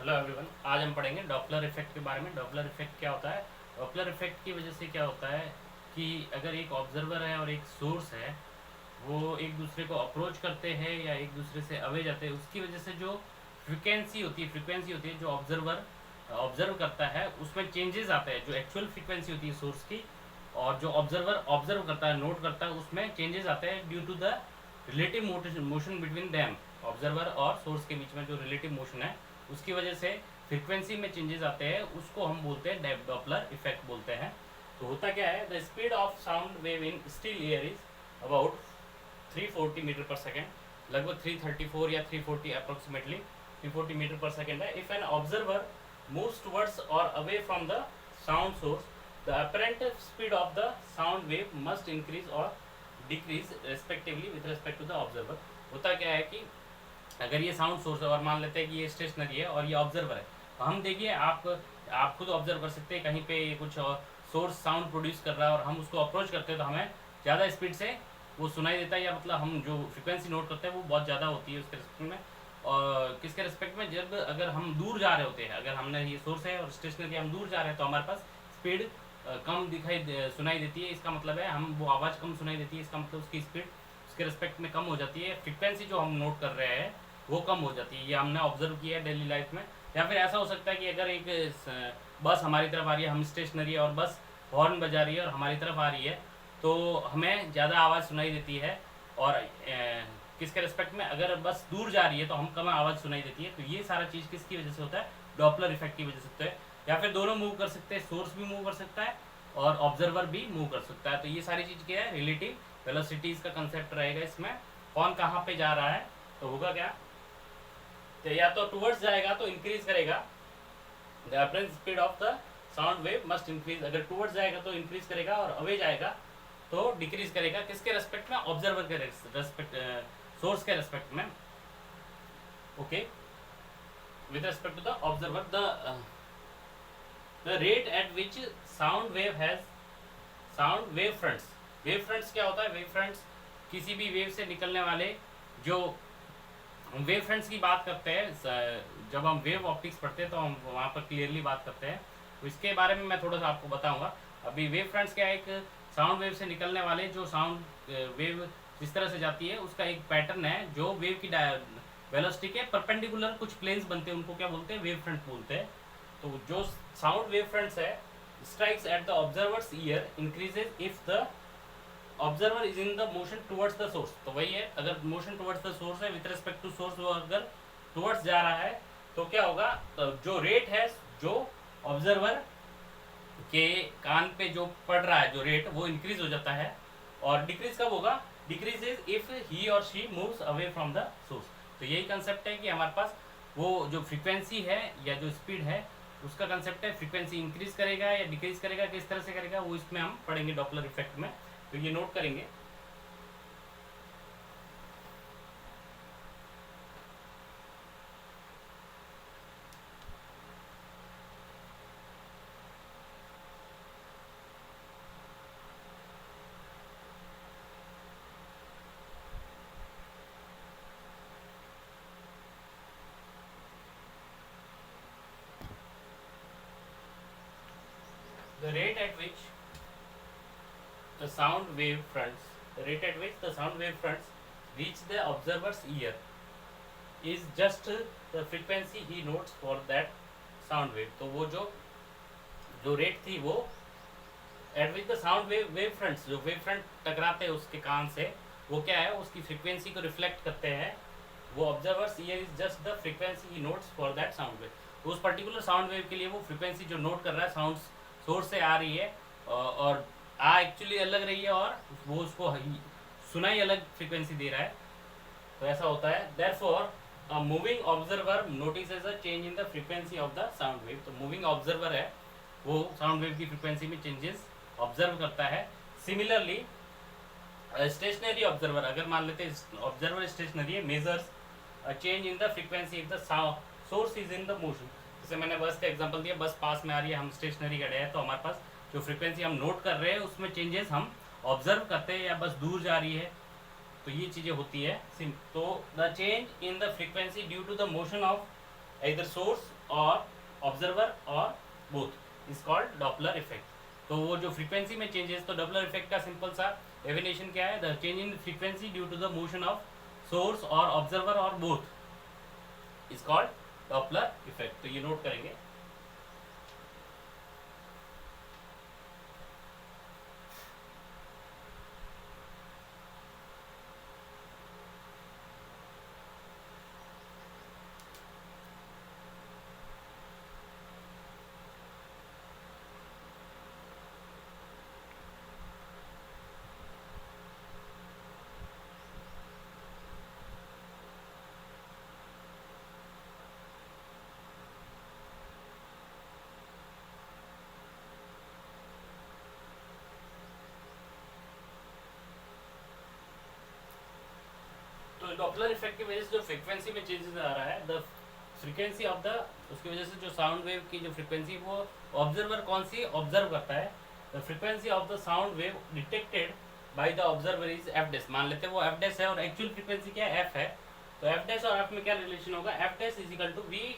Hello everyone, आज हम पढ़ेंगे डॉपलर इफेक्ट के बारे में। डॉपलर इफेक्ट क्या होता है? डॉपलर इफेक्ट की वजह से क्या होता है कि अगर एक ऑब्जर्वर है और एक सोर्स है, वो एक दूसरे को अप्रोच करते हैं या एक दूसरे से अवे जाते हैं, उसकी वजह से जो फ्रिक्वेंसी होती है जो ऑब्जर्वर ऑब्जर्व करता है उसमें चेंजेस आते हैं। जो एक्चुअल फ्रिक्वेंसी होती है सोर्स की और जो ऑब्जर्वर ऑब्जर्व करता है, नोट करता है, उसमें चेंजेस आते हैं due to the relative motion between them. Observer और सोर्स के बीच में जो रिलेटिव मोशन है उसकी वजह से फ्रीक्वेंसी में चेंजेस आते हैं, उसको हम बोलते हैं डॉपलर इफेक्ट बोलते हैं। तो होता क्या है, the speed of sound wave in still air is about 340 metre per second, लगभग 334 या 340 अप्रोक्सीमेटली 340 मीटर पर सेकेंड है। If an observer moves towards और away from the sound source, the apparent speed of the sound wave must increase और decrease respectively with respect to the observer. होता क्या है कि अगर ये साउंड सोर्स है और मान लेते हैं कि ये स्टेशनरी है और ये ऑब्जर्वर है, तो हम देखिए आप खुद ऑब्जर्व कर सकते हैं कहीं पे कुछ सोर्स साउंड प्रोड्यूस कर रहा है और हम उसको अप्रोच करते हैं तो हमें ज़्यादा स्पीड से वो सुनाई देता है, या मतलब हम जो फ्रिक्वेंसी नोट करते हैं वो बहुत ज़्यादा होती है उसके रिस्पेक्ट में। और किसके रिस्पेक्ट में, जब अगर हम दूर जा रहे होते हैं, अगर हमने ये सोर्स है और स्टेशनरी हम दूर जा रहे हैं तो हमारे पास स्पीड कम सुनाई देती है। इसका मतलब है हम वो आवाज़ कम सुनाई देती है, इसका मतलब उसकी स्पीड उसके रिस्पेक्ट में कम हो जाती है। फ्रिक्वेंसी जो हम नोट कर रहे हैं वो कम हो जाती है, ये हमने ऑब्जर्व किया है डेली लाइफ में। या फिर ऐसा हो सकता है कि अगर एक बस हमारी तरफ आ रही है, हम स्टेशनरी है और बस हॉर्न बजा रही है और हमारी तरफ आ रही है, तो हमें ज़्यादा आवाज़ सुनाई देती है। और किसके रिस्पेक्ट में, अगर बस दूर जा रही है तो हम कम आवाज़ सुनाई देती है। तो ये सारा चीज़ किसकी वजह से होता है? डॉपलर इफेक्ट की वजह से होता है। या फिर दोनों मूव कर सकते हैं, सोर्स भी मूव कर सकता है और ऑब्जर्वर भी मूव कर सकता है। तो ये सारी चीज़ क्या है, रिलेटिव वेलोसिटीज़ का कंसेप्ट रहेगा इसमें। कौन कहाँ पे जा रहा है तो होगा क्या, तो या तो टुवर्ड्स जाएगा तो इंक्रीज करेगा, the apparent speed of the sound wave must increase. अगर टुवर्ड्स जाएगा तो इंक्रीज करेगा और अवे जाएगा तो डिक्रीज करेगा। किसके रेस्पेक्ट में? ऑब्जर्वर के रेस्पेक्ट, सोर्स के रेस्पेक्ट में। Okay, with respect to the observer, the rate at which sound wave fronts. Wave fronts क्या होता है? वेव फ्रंट्स किसी भी वेव से निकलने वाले जो वेव फ्रंट्स की बात करते हैं, जब हम वेव ऑप्टिक्स पढ़ते हैं तो हम वहाँ पर क्लियरली बात करते हैं। तो इसके बारे में मैं थोड़ा सा आपको बताऊंगा। अभी वेव फ्रंट्स क्या है, एक साउंड वेव से निकलने वाले जो साउंड वेव जिस तरह से जाती है उसका एक पैटर्न है, जो वेव की वेलोसिटी के परपेंडिकुलर कुछ प्लेन्स बनते हैं, उनको क्या बोलते हैं? वेव फ्रंट बोलते हैं। तो जो साउंड वेव फ्रंट्स है, strikes at the observers year increases if the observer is in the motion towards the source. तो वही है, अगर मोशन टुवर्ड्स द सोर्स है, विद रिस्पेक्ट टू सोर्स वो अगर टुवर्ड्स जा रहा है तो क्या होगा, तो जो रेट है, जो ऑब्जर्वर के कान पे जो पड़ रहा है जो रेट, वो इंक्रीज हो जाता है। और डिक्रीज कब होगा? डिक्रीज इज इफ ही और she moves away from the source. तो यही कंसेप्ट है कि हमारे पास वो जो फ्रीक्वेंसी है या जो स्पीड है उसका कंसेप्ट है, फ्रीक्वेंसी इंक्रीज करेगा या डिक्रीज करेगा, किस तरह से करेगा वो इसमें हम पढ़ेंगे डॉपलर इफेक्ट में। तो ये नोट करेंगे। The rate at which the sound wave fronts reach the observer's ear is just the frequency he notes for that sound wave। तो वो जो रेट थी वो eight which the sound wave fronts, जो वेव फ्रंट टकराते हैं उसके कान से, वो क्या है, उसकी फ्रीक्वेंसी को रिफ्लेक्ट करते हैं। वो observers year is just the frequency he notes for that sound wave. तो उस पर्टिकुलर साउंड वेव के लिए वो फ्रीक्वेंसी जो नोट कर रहा है साउंड सोर्स से आ रही है और एक्चुअली अलग रही है और वो उसको सुनाई अलग फ्रीक्वेंसी दे रहा है। तो ऐसा होता है। Therefore a moving observer notices a change in the frequency of the sound wave. तो मूविंग ऑब्जर्वर है, वो साउंड वेव की फ्रीक्वेंसी में चेंजेस ऑब्जर्व करता है। सिमिलरली स्टेशनरी ऑब्जर्वर, अगर मान लेते हैं ऑब्जर्वर स्टेशनरी है, measures change in the frequency if the source is in the motion. जैसे मैंने बस का एग्जांपल दिया, बस पास में आ रही है, हम स्टेशनरी खड़े हैं, तो हमारे पास जो फ्रीक्वेंसी हम नोट कर रहे हैं उसमें चेंजेस हम ऑब्जर्व करते हैं, या बस दूर जा रही है तो ये चीज़ें होती है। तो the change in the frequency due to the motion of इधर सोर्स और ऑब्जर्वर और both is called Doppler effect. तो वो जो फ्रीक्वेंसी में चेंजेस, तो डॉपलर इफेक्ट का सिंपल सा डेफिनेशन क्या है, the change in frequency due to the motion of source और ऑब्जर्वर और both is called Doppler effect. तो ये नोट करेंगे। तो डॉपलर इफेक्ट की वजह से जो फ्रीक्वेंसी में चेंजेस आ रहा है, द फ्रीक्वेंसी ऑफ द, उसकी वजह से जो साउंड वेव की जो फ्रीक्वेंसी वो ऑब्जर्वर कौन सी ऑब्जर्व करता है, the frequency of the sound wave detected by the observer is F dash. मान लेते हैं वो एफ डैश है और एक्चुअल फ्रीक्वेंसी क्या है, एफ है। तो एफ डैश और एफ में क्या रिलेशन होगा, F dash is equal to V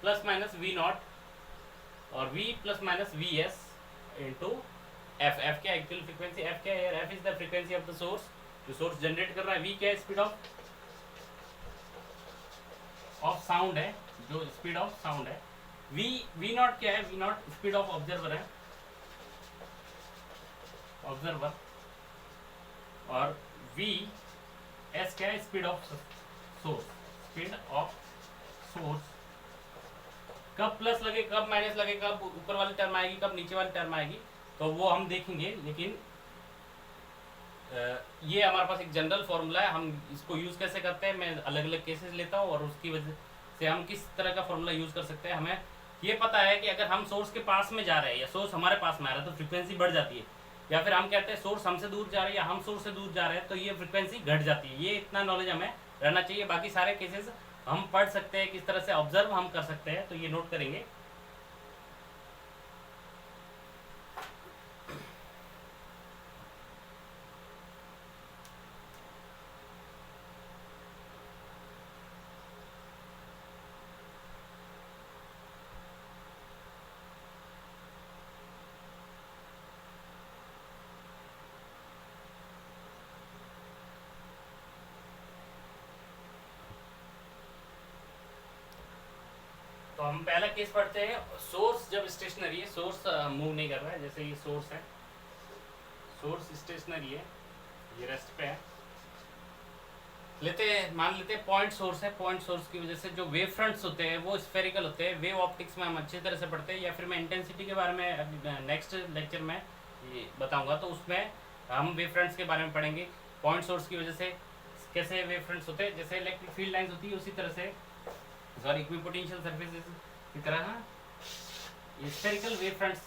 plus minus V not और V plus minus V S into F. F क्या एक्चुअल फ्रीक्वेंसी, एफ क्या है, F is the frequency of the source, जो source generate कर रहा है। We क्या है, स्पीड ऑफ साउंड है, जो स्पीड ऑफ साउंड है। वी नॉट क्या है, V naught speed of observer है, ऑब्जर्वर। और वी एस क्या है, speed of source, speed of source. कब प्लस लगे, कब माइनस लगे, कब ऊपर वाली टर्म आएगी, कब नीचे वाली टर्म आएगी, तो वो हम देखेंगे। लेकिन ये हमारे पास एक जनरल फॉर्मूला है, हम इसको यूज़ कैसे करते हैं, मैं अलग अलग केसेस लेता हूँ और उसकी वजह से हम किस तरह का फॉर्मूला यूज़ कर सकते हैं। हमें ये पता है कि अगर हम सोर्स के पास में जा रहे हैं या सोर्स हमारे पास में आ रहा है तो फ्रीक्वेंसी बढ़ जाती है, या फिर हम कहते हैं सोर्स हमसे दूर जा रहे हैं या हम सोर्स से दूर जा रहे हैं तो ये फ्रीक्वेंसी घट जाती है। ये इतना नॉलेज हमें रहना चाहिए। बाकी सारे केसेस हम पढ़ सकते हैं, किस तरह से ऑब्जर्व हम कर सकते हैं, तो ये नोट करेंगे। तो हम पहला केस पढ़ते हैं। सोर्स जब स्टेशनरी है, सोर्स मूव नहीं कर रहा है, जैसे ये सोर्स है, सोर्स स्टेशनरी है, ये रेस्ट पे है। लेते हैं, मान लेते हैं पॉइंट सोर्स है। पॉइंट सोर्स की वजह से जो वेव फ्रंट्स होते हैं वो स्फेरिकल होते हैं। वेव ऑप्टिक्स में हम अच्छी तरह से पढ़ते हैं, या फिर मैं इंटेंसिटी के बारे में नेक्स्ट लेक्चर में ये बताऊंगा, तो उसमें हम वेव फ्रंट्स के बारे में पढ़ेंगे। पॉइंट सोर्स की वजह से कैसे वेव फ्रंट्स होते हैं, जैसे इलेक्ट्रिक फील्ड लाइन्स होती है उसी तरह से, सॉरी इक्विपोटेंशियल सर्फेसेस की तरह स्फेरिकल वेव फ्रंट्स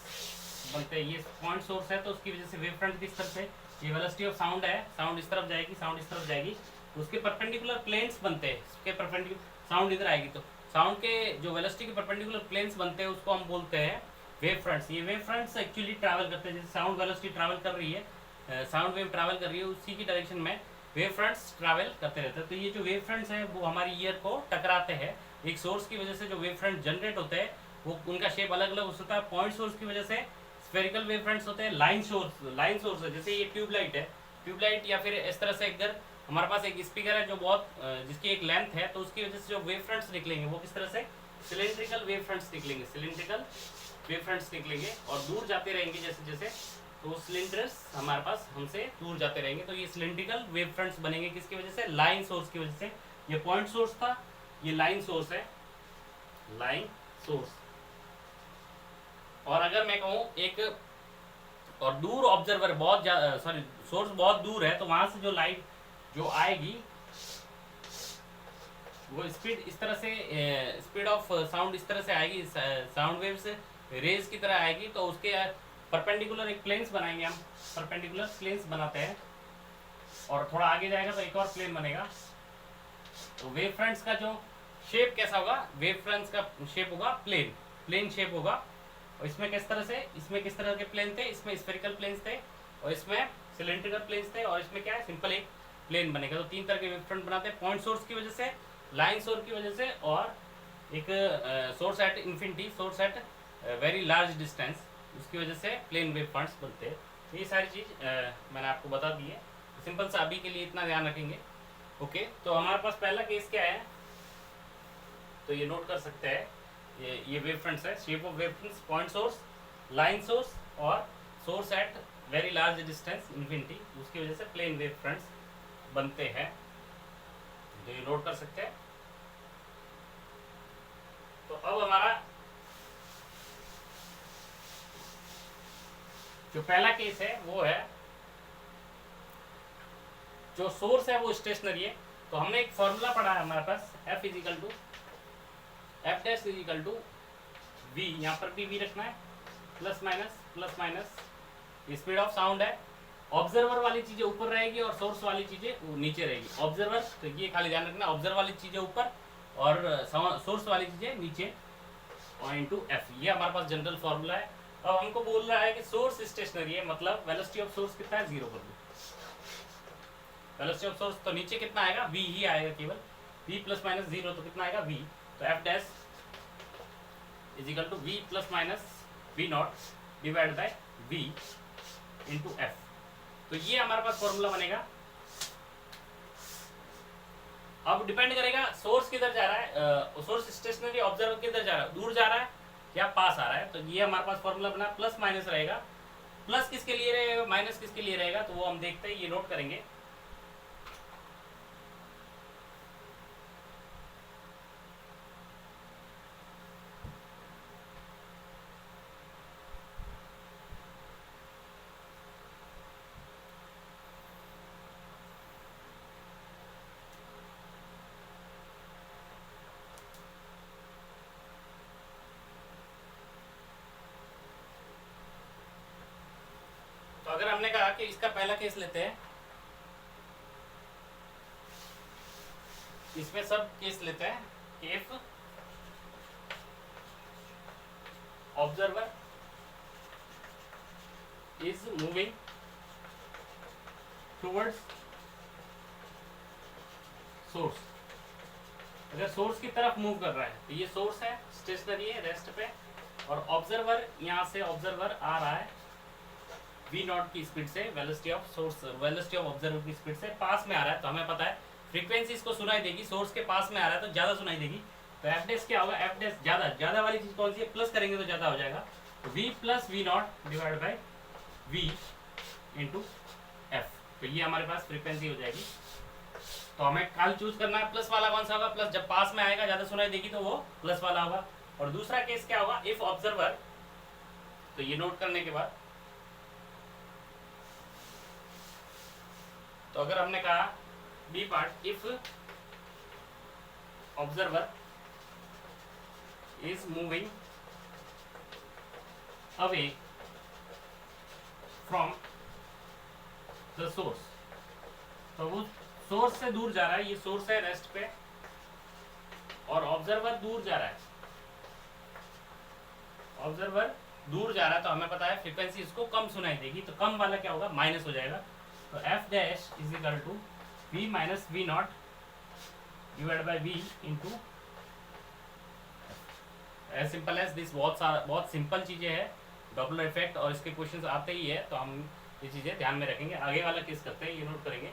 बनते हैं। ये पॉइंट सोर्स है तो उसकी वजह से वेव फ्रंट किस तरह से, ये वेलोसिटी ऑफ साउंड है, साउंड इस तरफ जाएगी, साउंड इस तरफ जाएगी, उसके परपेंडिकुलर प्लेन्स बनते हैं, उसके परपेंडिकुलर साउंड इधर आएगी, तो साउंड के जो वेलोसिटी के परपेंडिकुलर प्लेन्स बनते हैं उसको हम बोलते हैं वेव फ्रंट्स। ये वेव फ्रंट्स एक्चुअली ट्रैवल करते हैं, जैसे साउंड वेलोसिटी ट्रैवल कर रही है, साउंड वेव ट्रैवल कर रही है, उसी की डायरेक्शन में वेव फ्रंट्स ट्रैवल करते रहते हैं। तो ये जो वेव फ्रंट्स हैं वो हमारी ईयर को टकराते हैं। एक सोर्स की वजह से जो वेव फ्रंट जनरेट होते हैं वो उनका शेप अलग अलग हो सकता है। पॉइंट सोर्स की वजह से स्फेरिकल वेव फ्रंट्स होते हैं। लाइन सोर्स है, जैसे ये ट्यूबलाइट है, ट्यूबलाइट, या फिर इस तरह से अगर हमारे पास एक स्पीकर है जो बहुत जिसकी एक लेंथ है, तो उसकी वजह से जो वेव फ्रंट्स निकलेंगे वो किस तरह से सिलेंड्रिकल वेव फ्रंट्स निकलेंगे, सिलेंड्रिकल वेव फ्रंट्स निकलेंगे और दूर जाते रहेंगे जैसे जैसे, तो सिलेंडर्स हमारे पास हमसे दूर जाते रहेंगे। तो ये सिलेंड्रिकल वेव फ्रंट्स बनेंगे किसकी वजह से, लाइन सोर्स की वजह से। ये पॉइंट सोर्स था, ये लाइन सोर्स है, लाइन सोर्स। और अगर मैं कहूँ एक और दूर ऑब्जर्वर बहुत सॉरी सोर्स बहुत दूर है, तो वहां से जो लाइट जो आएगी वो स्पीड इस तरह से, स्पीड ऑफ साउंड इस तरह से आएगी, साउंड वेव से रेज की तरह आएगी। तो उसके परपेंडिकुलर एक प्लेन्स बनाएंगे हम, परपेंडिकुलर प्लेन्स बनाते हैं, और थोड़ा आगे जाएगा तो एक और प्लेन बनेगा। तो वेव फ्रंट्स का जो शेप कैसा होगा, वेव फ्रंट्स का शेप होगा प्लेन, प्लेन शेप होगा। और इसमें किस तरह से, इसमें किस तरह के प्लेन थे, इसमें स्फेरिकल प्लेन्स थे और इसमें सिलेंड्रिकल प्लेन्स थे, और इसमें क्या है, सिंपल एक प्लेन बनेगा। तो तीन तरह के वेव फ्रंट बनाते हैं, पॉइंट सोर्स की वजह से, लाइन सोर्स की वजह से और एक source at infinity, source at very large distance, उसकी वजह से प्लेन वेव फंड्स बनते हैं। तो ये सारी चीज़ मैंने आपको बता दी है। सिंपल सा अभी के लिए इतना ध्यान रखेंगे। ओके, तो हमारे पास पहला केस क्या है, तो ये नोट कर सकते हैं, ये वेव फ्रंट्स है, shape of wave fronts, point source, line source और source at very large distance infinity, उसकी वजह से प्लेन वेव फ्रंट्स बनते हैं। तो ये नोट कर सकते हैं। तो अब हमारा जो पहला केस है वो है, जो सोर्स है वो स्टेशनरी है। तो हमने एक फॉर्मूला पढ़ा है हमारे पास, F is equal to F dash is equal to V, यहाँ पर भी वी रखना है, plus minus speed of sound है। ऑब्जर्वर वाली चीजें ऊपर रहेगी और सोर्स वाली चीजें नीचे रहेगी। ऑब्जर्वर, तो ये खाली ध्यान रखना, ऑब्जर्वर वाली चीजें ऊपर और सोर्स वाली चीजें नीचे, इनटू एफ, ये हमारे पास जनरल फॉर्मूला है। अब हमको बोल रहा है कि सोर्स स्टेशनरी है, मतलब वेलोसिटी ऑफ सोर्स कितना है, 0 कर दो। वेलोसिटी ऑफ सोर्स तो नीचे कितना आएगा, v ही आएगा केवल, v प्लस माइनस 0, तो कितना आएगा v, तो F dash is equal to v plus minus v naught divide by v into F. तो ये हमारे पास फॉर्मूला बनेगा। अब डिपेंड करेगा सोर्स किधर जा रहा है, सोर्स स्टेशनरी, ऑब्जर्वर किधर जा रहा है, दूर जा रहा है या पास आ रहा है। तो ये हमारे पास फॉर्मूला बना, प्लस माइनस रहेगा। प्लस किसके लिए रहेगा, माइनस किसके लिए रहेगा, तो वो हम देखते हैं, ये नोट करेंगे। तो अगर हमने कहा कि इसका पहला केस लेते हैं, इसमें सब केस लेते हैं कि if observer is moving towards source, अगर सोर्स की तरफ मूव कर रहा है, तो ये सोर्स है, स्टेशनरी है रेस्ट पे, और ऑब्जर्वर यहाँ से ऑब्जर्वर आ रहा है v नॉट की स्पीड से, velocity of source, velocity of observer की स्पीड से पास में आ रहा है। तो हमें पता है फ्रीक्वेंसी इसको सुनाई देगी, सोर्स के पास में आ रहा है तो ज्यादा सुनाई देगी। तो एफ डैश क्या होगा, एफ डैश ज्यादा वाली चीज कौन सी है, प्लस करेंगे तो ज्यादा हो जाएगा, तो v plus V not divide by v into F. तो ये हमारे पास फ्रीक्वेंसी हो जाएगी। तो हमें कल चूज करना है प्लस वाला कौन सा होगा, प्लस जब पास में आएगा ज्यादा सुनाई देगी तो वो प्लस वाला होगा। और दूसरा केस क्या होगा, इफ ऑब्जर्वर, तो ये नोट करने के बाद, तो अगर हमने कहा B part, if observer is moving away from the source, तो वो सोर्स से दूर जा रहा है, ये सोर्स है रेस्ट पे, और ऑब्जर्वर दूर जा रहा है, ऑब्जर्वर दूर जा रहा है, तो हमें पता है फ्रीक्वेंसी इसको कम सुनाई देगी, तो कम वाला क्या होगा, माइनस हो जाएगा। तो F dash is equal to V minus V not divide by V into, as simple as this. बहुत सिंपल चीजें हैं, डॉपलर इफेक्ट, और इसके क्वेश्चंस आते ही है, तो हम ये चीजें ध्यान में रखेंगे। आगे वाला केस करते हैं, ये नोट करेंगे।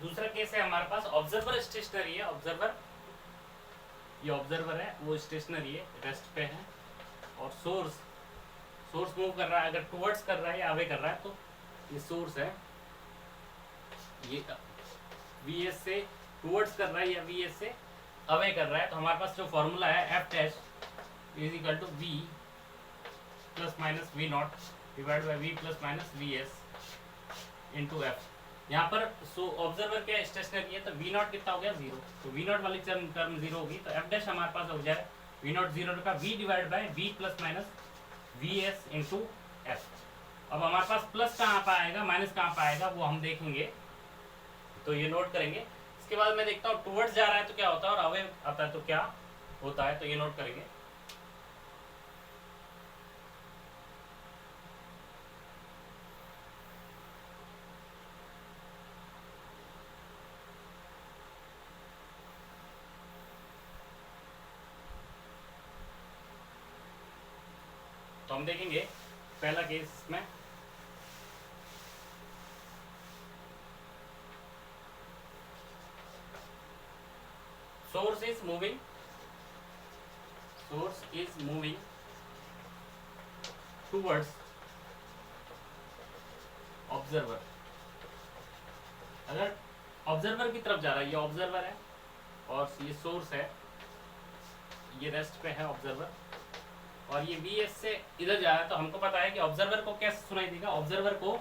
दूसरा केस है हमारे पास, ऑब्जर्वर स्टेशनरी है, ऑब्जर्वर, ये ऑब्जर्वर है वो स्टेशनरी है, रेस्ट पे है, और सोर्स मूव कर रहा है, अगर टुवर्ड्स कर रहा है या अवे कर रहा है, तो ये सोर्स है, ये वीएस से टुवर्ड्स कर रहा है या वीएस से अवे कर रहा है। तो हमारे पास जो फॉर्मूला है, F dash is equal to V plus minus V not divide by V plus minus V S into F. यहाँ पर ऑब्जर्वर क्या स्टेशनरी है, तो वी नॉट कितना हो गया, 0, तो वी नॉट वाली टर्म 0 होगी, तो एफ डैश हमारे पास हो जाए वी नॉट 0 का V divide by V plus minus V S into F. अब हमारे पास प्लस कहाँ पे आएगा, माइनस कहाँ पे आएगा, वो हम देखेंगे, तो ये नोट करेंगे। इसके बाद मैं देखता हूँ टुवर्ड्स जा रहा है तो क्या होता है, और अवे आता है तो क्या होता है, तो ये नोट करेंगे। तो हम देखेंगे पहला केस में source is moving towards observer. अगर ऑब्जर्वर की तरफ जा रहा है, ये ऑब्जर्वर है और ये सोर्स है, ये रेस्ट पे है ऑब्जर्वर, और ये वी एस से इधर जा रहा है, तो हमको पता है कि ऑब्जर्वर को कैसे सुनाई देगा। ऑब्जर्वर को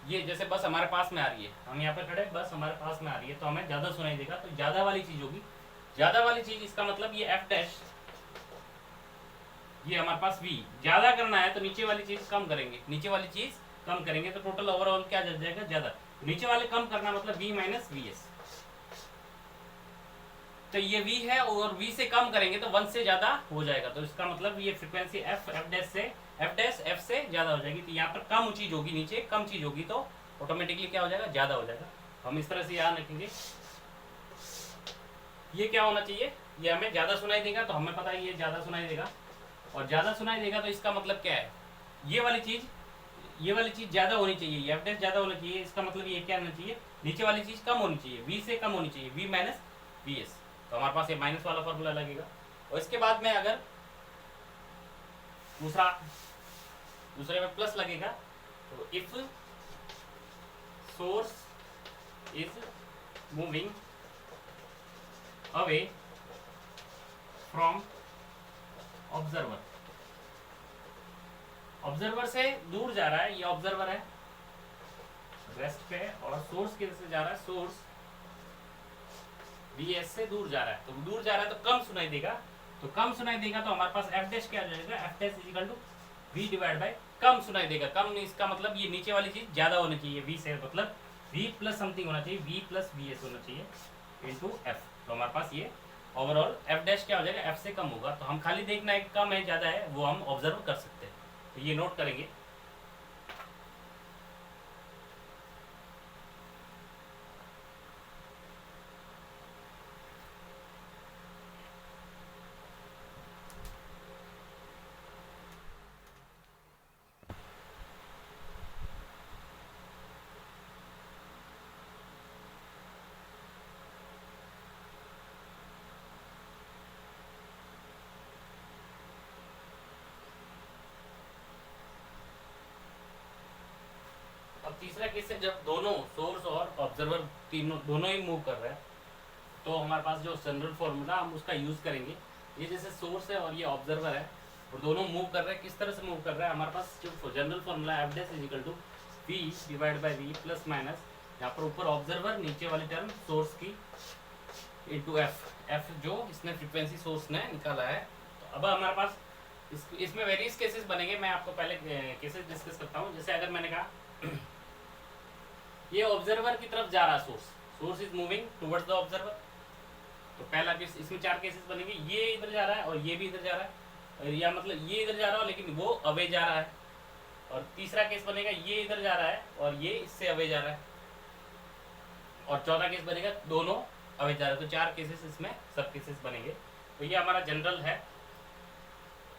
ये जैसे बस हमारे पास में आ रही है, हम यहाँ पे खड़े, बस हमारे पास में आ रही है, तो हमें ज़्यादा सुनाई देगा, तो ज़्यादा वाली चीज़ होगी। ज़्यादा वाली चीज़ इसका मतलब ये एफ डैश, ये हमारे पास वी ज़्यादा करना है तो नीचे वाली चीज़ कम करेंगे, नीचे वाली चीज़ कम करेंगे, तो टोटल ओवरऑल क्या जा जाएगा, ज़्यादा। नीचे वाले कम करना मतलब वी माइनस वी एस, तो ये v है और v से कम करेंगे तो 1 से ज्यादा हो जाएगा, तो इसका मतलब ये फ्रीक्वेंसी f डैश से f से ज्यादा हो जाएगी। तो यहाँ पर कम चीज होगी, नीचे कम चीज होगी, तो ऑटोमेटिकली क्या हो जाएगा, ज्यादा हो जाएगा। हम इस तरह से याद रखेंगे। ये क्या होना चाहिए, ये हमें ज्यादा सुनाई देगा, तो हमें पता है ये ज्यादा सुनाई देगा, और ज्यादा सुनाई देगा तो इसका मतलब क्या है, ये वाली चीज ज्यादा होनी चाहिए, ये f डैश ज्यादा होना चाहिए, इसका मतलब ये क्या होना चाहिए, नीचे वाली चीज कम होनी चाहिए, v से कम होनी चाहिए, v माइनस वी एस। तो हमारे पास ये माइनस वाला फॉर्मूला लगेगा। और इसके बाद में अगर दूसरे में प्लस लगेगा, तो if source is moving away from observer, observer से दूर जा रहा है, ये ऑब्जर्वर है रेस्ट पे, और सोर्स किधर से जा रहा है, सोर्स वी एस से दूर जा रहा है, तो दूर जा रहा है तो कम सुनाई देगा, तो कम सुनाई देगा तो हमारे पास एफ डैश क्या हो जाएगा, F dash is equal to V divide by कम सुनाई देगा। कम इसका मतलब ये नीचे वाली चीज ज्यादा होनी चाहिए, वी से मतलब वी प्लस समथिंग होना चाहिए, वी प्लस वी एस होना चाहिए इनटू एफ। तो हमारे पास ये ओवरऑल एफ डैश क्या हो जाएगा, एफ से कम होगा। तो हम खाली देखना है कम है ज्यादा है, वो हम ऑब्जर्व कर सकते हैं, तो ये नोट करेंगे। अब तीसरा केस है जब दोनों सोर्स और ऑब्जर्वर दोनों ही मूव कर रहे हैं, तो हमारे पास जो जनरल फॉर्मूला हम उसका यूज करेंगे। ये जैसे सोर्स है और ये ऑब्जर्वर है और दोनों मूव कर रहे हैं, किस तरह से मूव कर रहे हैं, हमारे पास जो general formula F dash is equal to V divide by V plus minus, यहाँ पर ऊपर ऑब्जर्वर नीचे वाली टर्म सोर्स की इंटू एफ जो इसने फ्रीक्वेंसी सोर्स ने निकाला है। तो अब हमारे पास इसमें वेरियस केसेस बनेंगे, मैं आपको पहले केसेस डिस्कस करता हूँ। जैसे अगर मैंने कहा ये ऑब्जर्वर की तरफ जा रहा है, source is moving towards the observer, तो पहला केस, इसमें 4 केसेस बनेंगे। ये इधर जा रहा है और ये भी इधर जा रहा है, या मतलब ये इधर जा रहा है लेकिन वो अवे जा रहा है। और तीसरा केस बनेगा ये इधर जा रहा है और ये इससे अवे जा रहा है। और चौथा केस बनेगा दोनों अवे जा रहे हैं। तो 4 केसेस इसमें सब केसेस बनेंगे। तो ये हमारा जनरल है।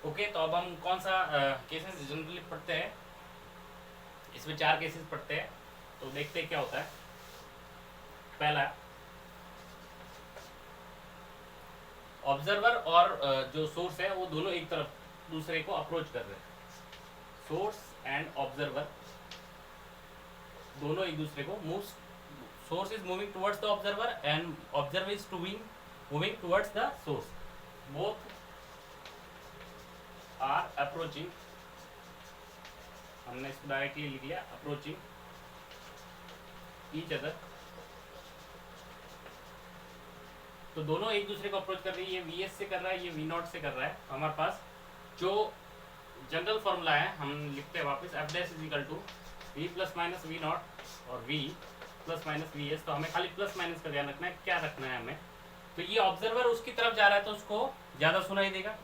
ओके, तो अब हम कौन सा केसेस जनरली पढ़ते हैं, इसमें 4 केसेस पढ़ते हैं, तो देखते हैं क्या होता है। पहला, ऑब्जर्वर और जो सोर्स है वो दोनों एक तरफ दूसरे को अप्रोच कर रहे हैं। सोर्स एंड ऑब्जर्वर दोनों एक दूसरे को move, source is moving towards the observer and observer is moving towards the source, both are approaching, हमने इसको डायरेक्टली लिख लिया, अप्रोचिंग ईच अदर। तो दोनों एक दूसरे को अप्रोच कर रही है, ये वी एस से कर रहा है, ये वी नॉट से कर रहा है। हमारे पास जो जनरल फॉर्मूला है, हम लिखते हैं वापस, F dash is equal to V plus minus V not और V plus minus V S. तो हमें खाली प्लस माइनस का ध्यान रखना है, क्या रखना है हमें। तो ये ऑब्जर्वर उसकी तरफ जा रहा है तो उसको ज़्यादा सुनाई देगा,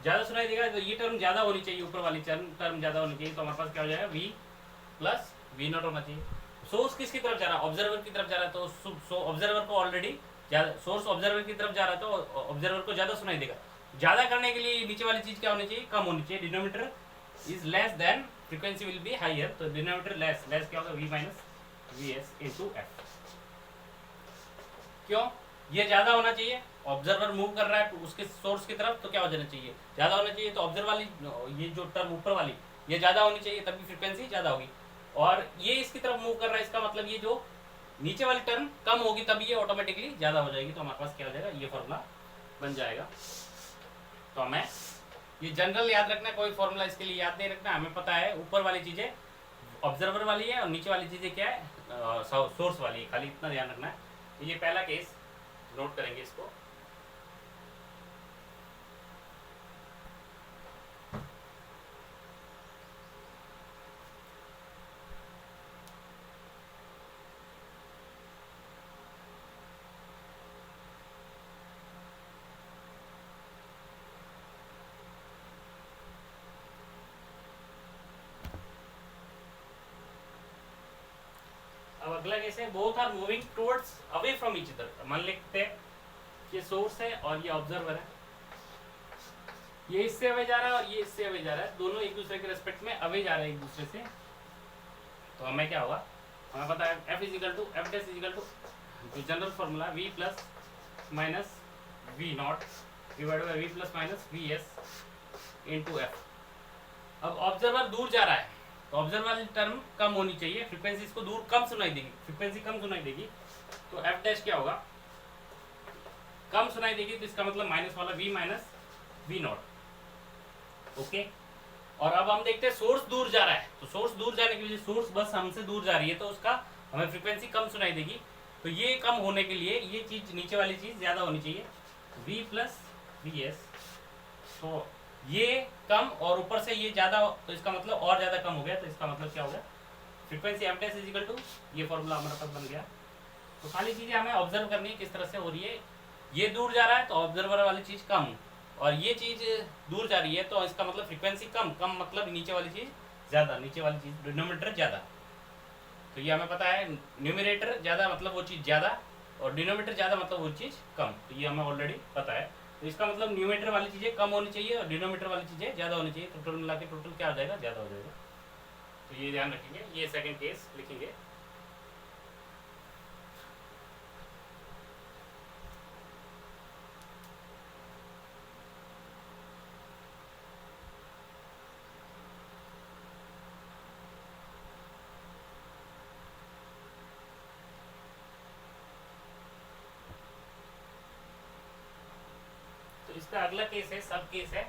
ज़्यादा सुनाई देगा, तो ये टर्म ज़्यादा होनी चाहिए, ऊपर वाली टर्म ज़्यादा होनी चाहिए। तो हमारे पास क्या हो जाएगा, वी प्लस वी नॉट होना चाहिए। सोर्स किसकी तरफ जा रहा है, ऑब्जर्वर की तरफ जा रहा है, तो ऑब्जर्वर को ऑलरेडी सोर्स ऑब्जर्वर की तरफ जा रहा है तो ऑब्जर्वर को ज़्यादा सुनाई देगा। ज़्यादा करने के लिए नीचे वाली चीज़ क्या होनी चाहिए, कम होनी चाहिए। Denominator is less than frequency will be higher, तो डिनोमीटर लेस क्या होगा, V minus V S into F. क्यों, ये ज़्यादा होना चाहिए, ऑब्जर्वर मूव कर रहा है उसके सोर्स की तरफ, तो क्या हो जाना चाहिए, ज़्यादा होना चाहिए। तो ऑब्जर्वर वाली ये जो टर्म ऊपर वाली ये ज़्यादा होनी चाहिए, तभी फ्रीक्वेंसी ज़्यादा होगी। और ये इसकी तरफ मूव कर रहा है, इसका मतलब ये जो नीचे वाली टर्म कम होगी तभी ये ऑटोमेटिकली ज़्यादा हो जाएगी। तो हमारे पास क्या हो जाएगा, ये फॉर्मूला बन जाएगा। तो हमें ये जनरल याद रखना है, कोई फॉर्मूला इसके लिए याद नहीं रखना। हमें पता है ऊपर वाली चीज़ें ऑब्जर्वर वाली है और नीचे वाली चीज़ें क्या है, सोर्स वाली है, खाली इतना ध्यान रखना है। तो ये पहला केस नोट करेंगे इसको। अब अगला केस है, both are moving towards away from each other. मान लेते हैं ये सोर्स है और ये ऑब्जर्वर है, ये इससे अवे जा रहा है और ये इससे अवे जा रहा है, दोनों एक दूसरे के रेस्पेक्ट में अवे जा रहे हैं एक दूसरे से। तो हमें क्या होगा, हमें पता है F is equal to F dash is equal to जो general formula V plus minus V not divide by V plus minus V S into F. अब ऑब्जर्वर दूर जा रहा है तो ऑब्जर्वर वाली टर्म कम होनी चाहिए, फ्रीक्वेंसी इसको दूर कम सुनाई देगी, फ्रीक्वेंसी कम सुनाई देगी। तो एफ डैश क्या होगा, कम सुनाई देगी, तो इसका मतलब माइनस वाला V minus V naught. Okay, और अब हम देखते हैं सोर्स दूर जा रहा है, तो सोर्स दूर जाने की वजह से सोर्स बस हमसे दूर जा रही है तो उसका हमें फ्रीक्वेंसी कम सुनाई देगी। तो ये कम होने के लिए ये चीज़ नीचे वाली चीज़ ज़्यादा होनी चाहिए, वी प्लस वी एस। तो ये कम और ऊपर से ये ज़्यादा, तो इसका मतलब और ज़्यादा कम हो गया, तो इसका मतलब क्या हो गया, frequency F dash is equal to, ये फॉर्मूला हमारा पास बन गया। तो खाली चीज़ें हमें ऑब्जर्व करनी है किस तरह से हो रही है। ये दूर जा रहा है तो ऑब्जर्वर वाली चीज़ कम, और ये चीज़ दूर जा रही है तो इसका मतलब फ्रीक्वेंसी कम, कम मतलब नीचे वाली चीज़ ज़्यादा, नीचे वाली चीज़ डिनोमिनेटर ज़्यादा। तो ये हमें पता है, न्यूमरेटर ज़्यादा मतलब वो चीज़ ज़्यादा और डिनोमिनेटर ज़्यादा मतलब वो चीज़ कम, तो ये हमें ऑलरेडी पता है। तो इसका मतलब न्यूमरेटर वाली चीज़ें कम होनी चाहिए और डिनोमिनेटर वाली चीज़ें ज़्यादा होनी चाहिए, तो टोटल मिला के टोटल क्या हो जाएगा, ज़्यादा हो जाएगा। तो ये ध्यान रखेंगे, ये सेकंड केस लिखेंगे। इसका अगला केस है, सब केस है,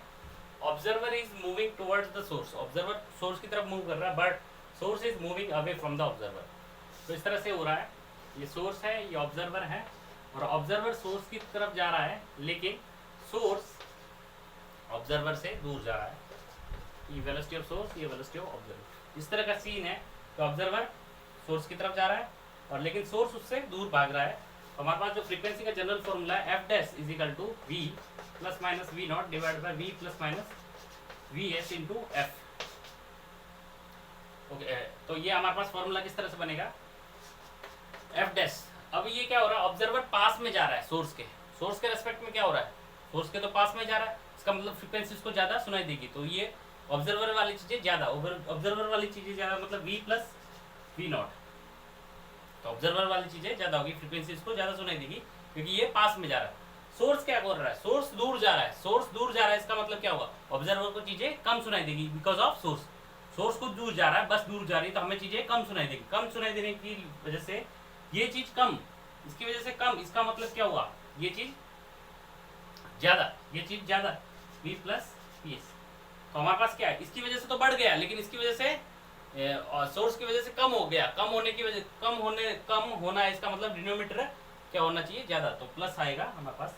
observer is moving towards the source. Observer source की तरफ मूव कर रहा है but source is moving away from the observer. तो इस तरह से हो रहा है, ये सोर्स है, ये ऑब्जर्वर है और ऑब्जर्वर सोर्स की तरफ जा रहा है लेकिन सोर्स ऑब्जर्वर से दूर जा रहा है। ये वेलोसिटी ऑफ सोर्स, ये वेलोसिटी ऑफ ऑब्जर्वर, इस तरह का सीन है। तो ऑब्जर्वर सोर्स की तरफ जा रहा है और लेकिन सोर्स उससे दूर भाग रहा है। तो हमारे पास जो फ्रीक्वेंसी का जनरल फॉर्मूला है, F dash is equal to V plus minus V not divide by V plus minus V S into F. Okay, तो ये हमारे पास फॉर्मूला किस तरह से बनेगा, एफ डैश। अब ये क्या हो रहा है, ऑब्जर्वर पास में जा रहा है सोर्स के रेस्पेक्ट में क्या हो रहा है, सोर्स के तो पास में जा रहा है, इसका मतलब फ्रीक्वेंसी उसको ज़्यादा सुनाई देगी। तो ये ऑब्जर्वर वाली चीज़ें ज़्यादा, ऑब्जर्वर वाली चीज़ें ज़्यादा मतलब वी प्लस वी नॉट, तो ऑब्जर्वर वाली चीज़ें ज़्यादा होगी, फ्रीक्वेंसी इसको ज़्यादा सुनाई देगी क्योंकि ये पास में जा रहा है। सोर्स क्या कर रहा है, सोर्स दूर जा रहा है, सोर्स दूर जा रहा है, इसका मतलब क्या होगा, ऑब्जर्वर को चीज़ें कम सुनाई देगी बिकॉज ऑफ सोर्स को दूर जा रहा है, बस दूर जा रही है तो हमें चीज़ें कम सुनाई देगी। कम सुनाई देने की वजह से ये चीज़ कम, इसकी वजह से कम, इसका मतलब क्या हुआ, ये चीज़ ज़्यादा, ये चीज़ ज़्यादा, वी प्लस वी एस। तो हमारे पास क्या है, इसकी वजह से तो बढ़ गया लेकिन इसकी वजह से सोर्स की वजह से कम हो गया, कम होने की वजह कम होना है, इसका मतलब डिनोमिनेटर क्या होना चाहिए, ज़्यादा, तो प्लस आएगा हमारे पास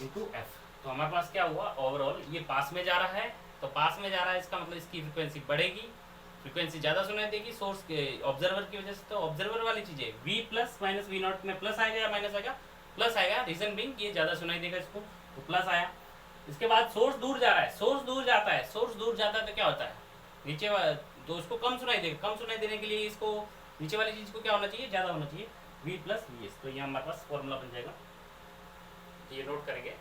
इंटू एफ। तो हमारे पास क्या हुआ, ओवरऑल ये पास में जा रहा है तो पास में जा रहा है, इसका मतलब इसकी फ्रिक्वेंसी बढ़ेगी, फ्रिक्वेंसी ज़्यादा सुनाई देगी सोर्स के ऑब्जर्वर की वजह से। तो ऑब्जर्वर वाली चीज़ है, V plus minus V naught में प्लस आएगा या माइनस आएगा, प्लस आएगा, रीजन बिंग ये ज़्यादा सुनाई देगा इसको, तो प्लस आया। इसके बाद सोर्स दूर जा रहा है, सोर्स दूर जाता है, सोर्स दूर जाता है तो क्या होता है, नीचे तो उसको कम सुनाई देगा, कम सुनाई देने के लिए इसको नीचे वाली चीज़ को क्या होना चाहिए, ज़्यादा होना चाहिए, वी प्लस वी एस। तो ये हमारे पास फॉर्मूला बन जाएगा, ये नोट करेंगे।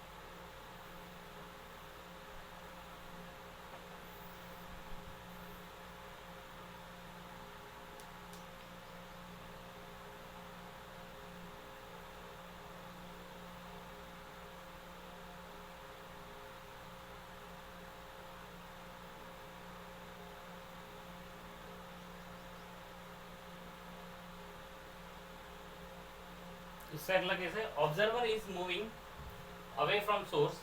इससे अगला केस है, observer is moving away from source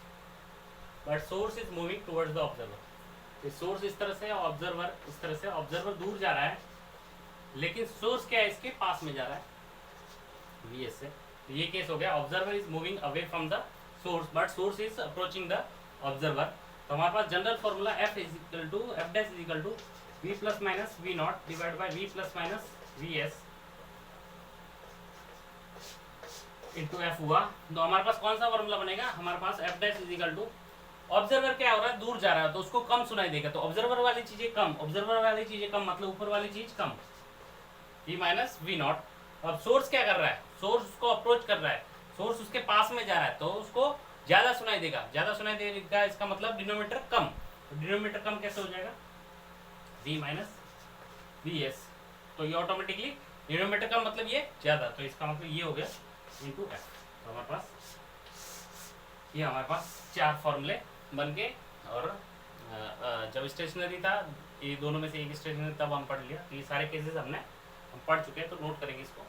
but source is moving towards the observer. Source इस तरह से, ऑब्जर्वर इस तरह से, ऑब्जर्वर दूर जा रहा है लेकिन सोर्स क्या है, इसके पास में जा रहा है वी एस से। तो ये केस हो गया, observer is moving away from the source but source is approaching the observer. तो हमारे पास general formula F is equal to F dash is equal to V plus minus V not divide by V plus minus V S into F हुआ। तो हमारे पास कौन सा formula बनेगा, हमारे पास F dash is equal to, observer क्या हो रहा है, दूर जा रहा है तो उसको कम सुनाई देगा, तो ऑब्जर्वर वाली चीजें कम, ऑब्जर्वर वाली चीजें कम मतलब ऊपर वाली चीज कम, वी माइनस वी नॉट। अब सोर्स क्या कर रहा है, सोर्स उसको अप्रोच कर रहा है, सोर्स उसके पास में जा रहा है तो उसको ज्यादा सुनाई देगा, ज्यादा सुनाई देगा, इसका मतलब डिनोमीटर कम। तो डिनोमीटर कम कैसे हो जाएगा, वी माइनस वी एस। तो ये ऑटोमेटिकली डिनोमीटर कम मतलब ये ज्यादा, तो इसका मतलब ये हो गया इंटू एफ। तो हमारे पास ये हमारे पास चार फॉर्मूले बन गए। और जब स्टेशनरी था, ये दोनों में से एक स्टेशनरी तब हम पढ़ लिया, तो ये सारे केसेस हम पढ़ चुके हैं, तो नोट करेंगे इसको।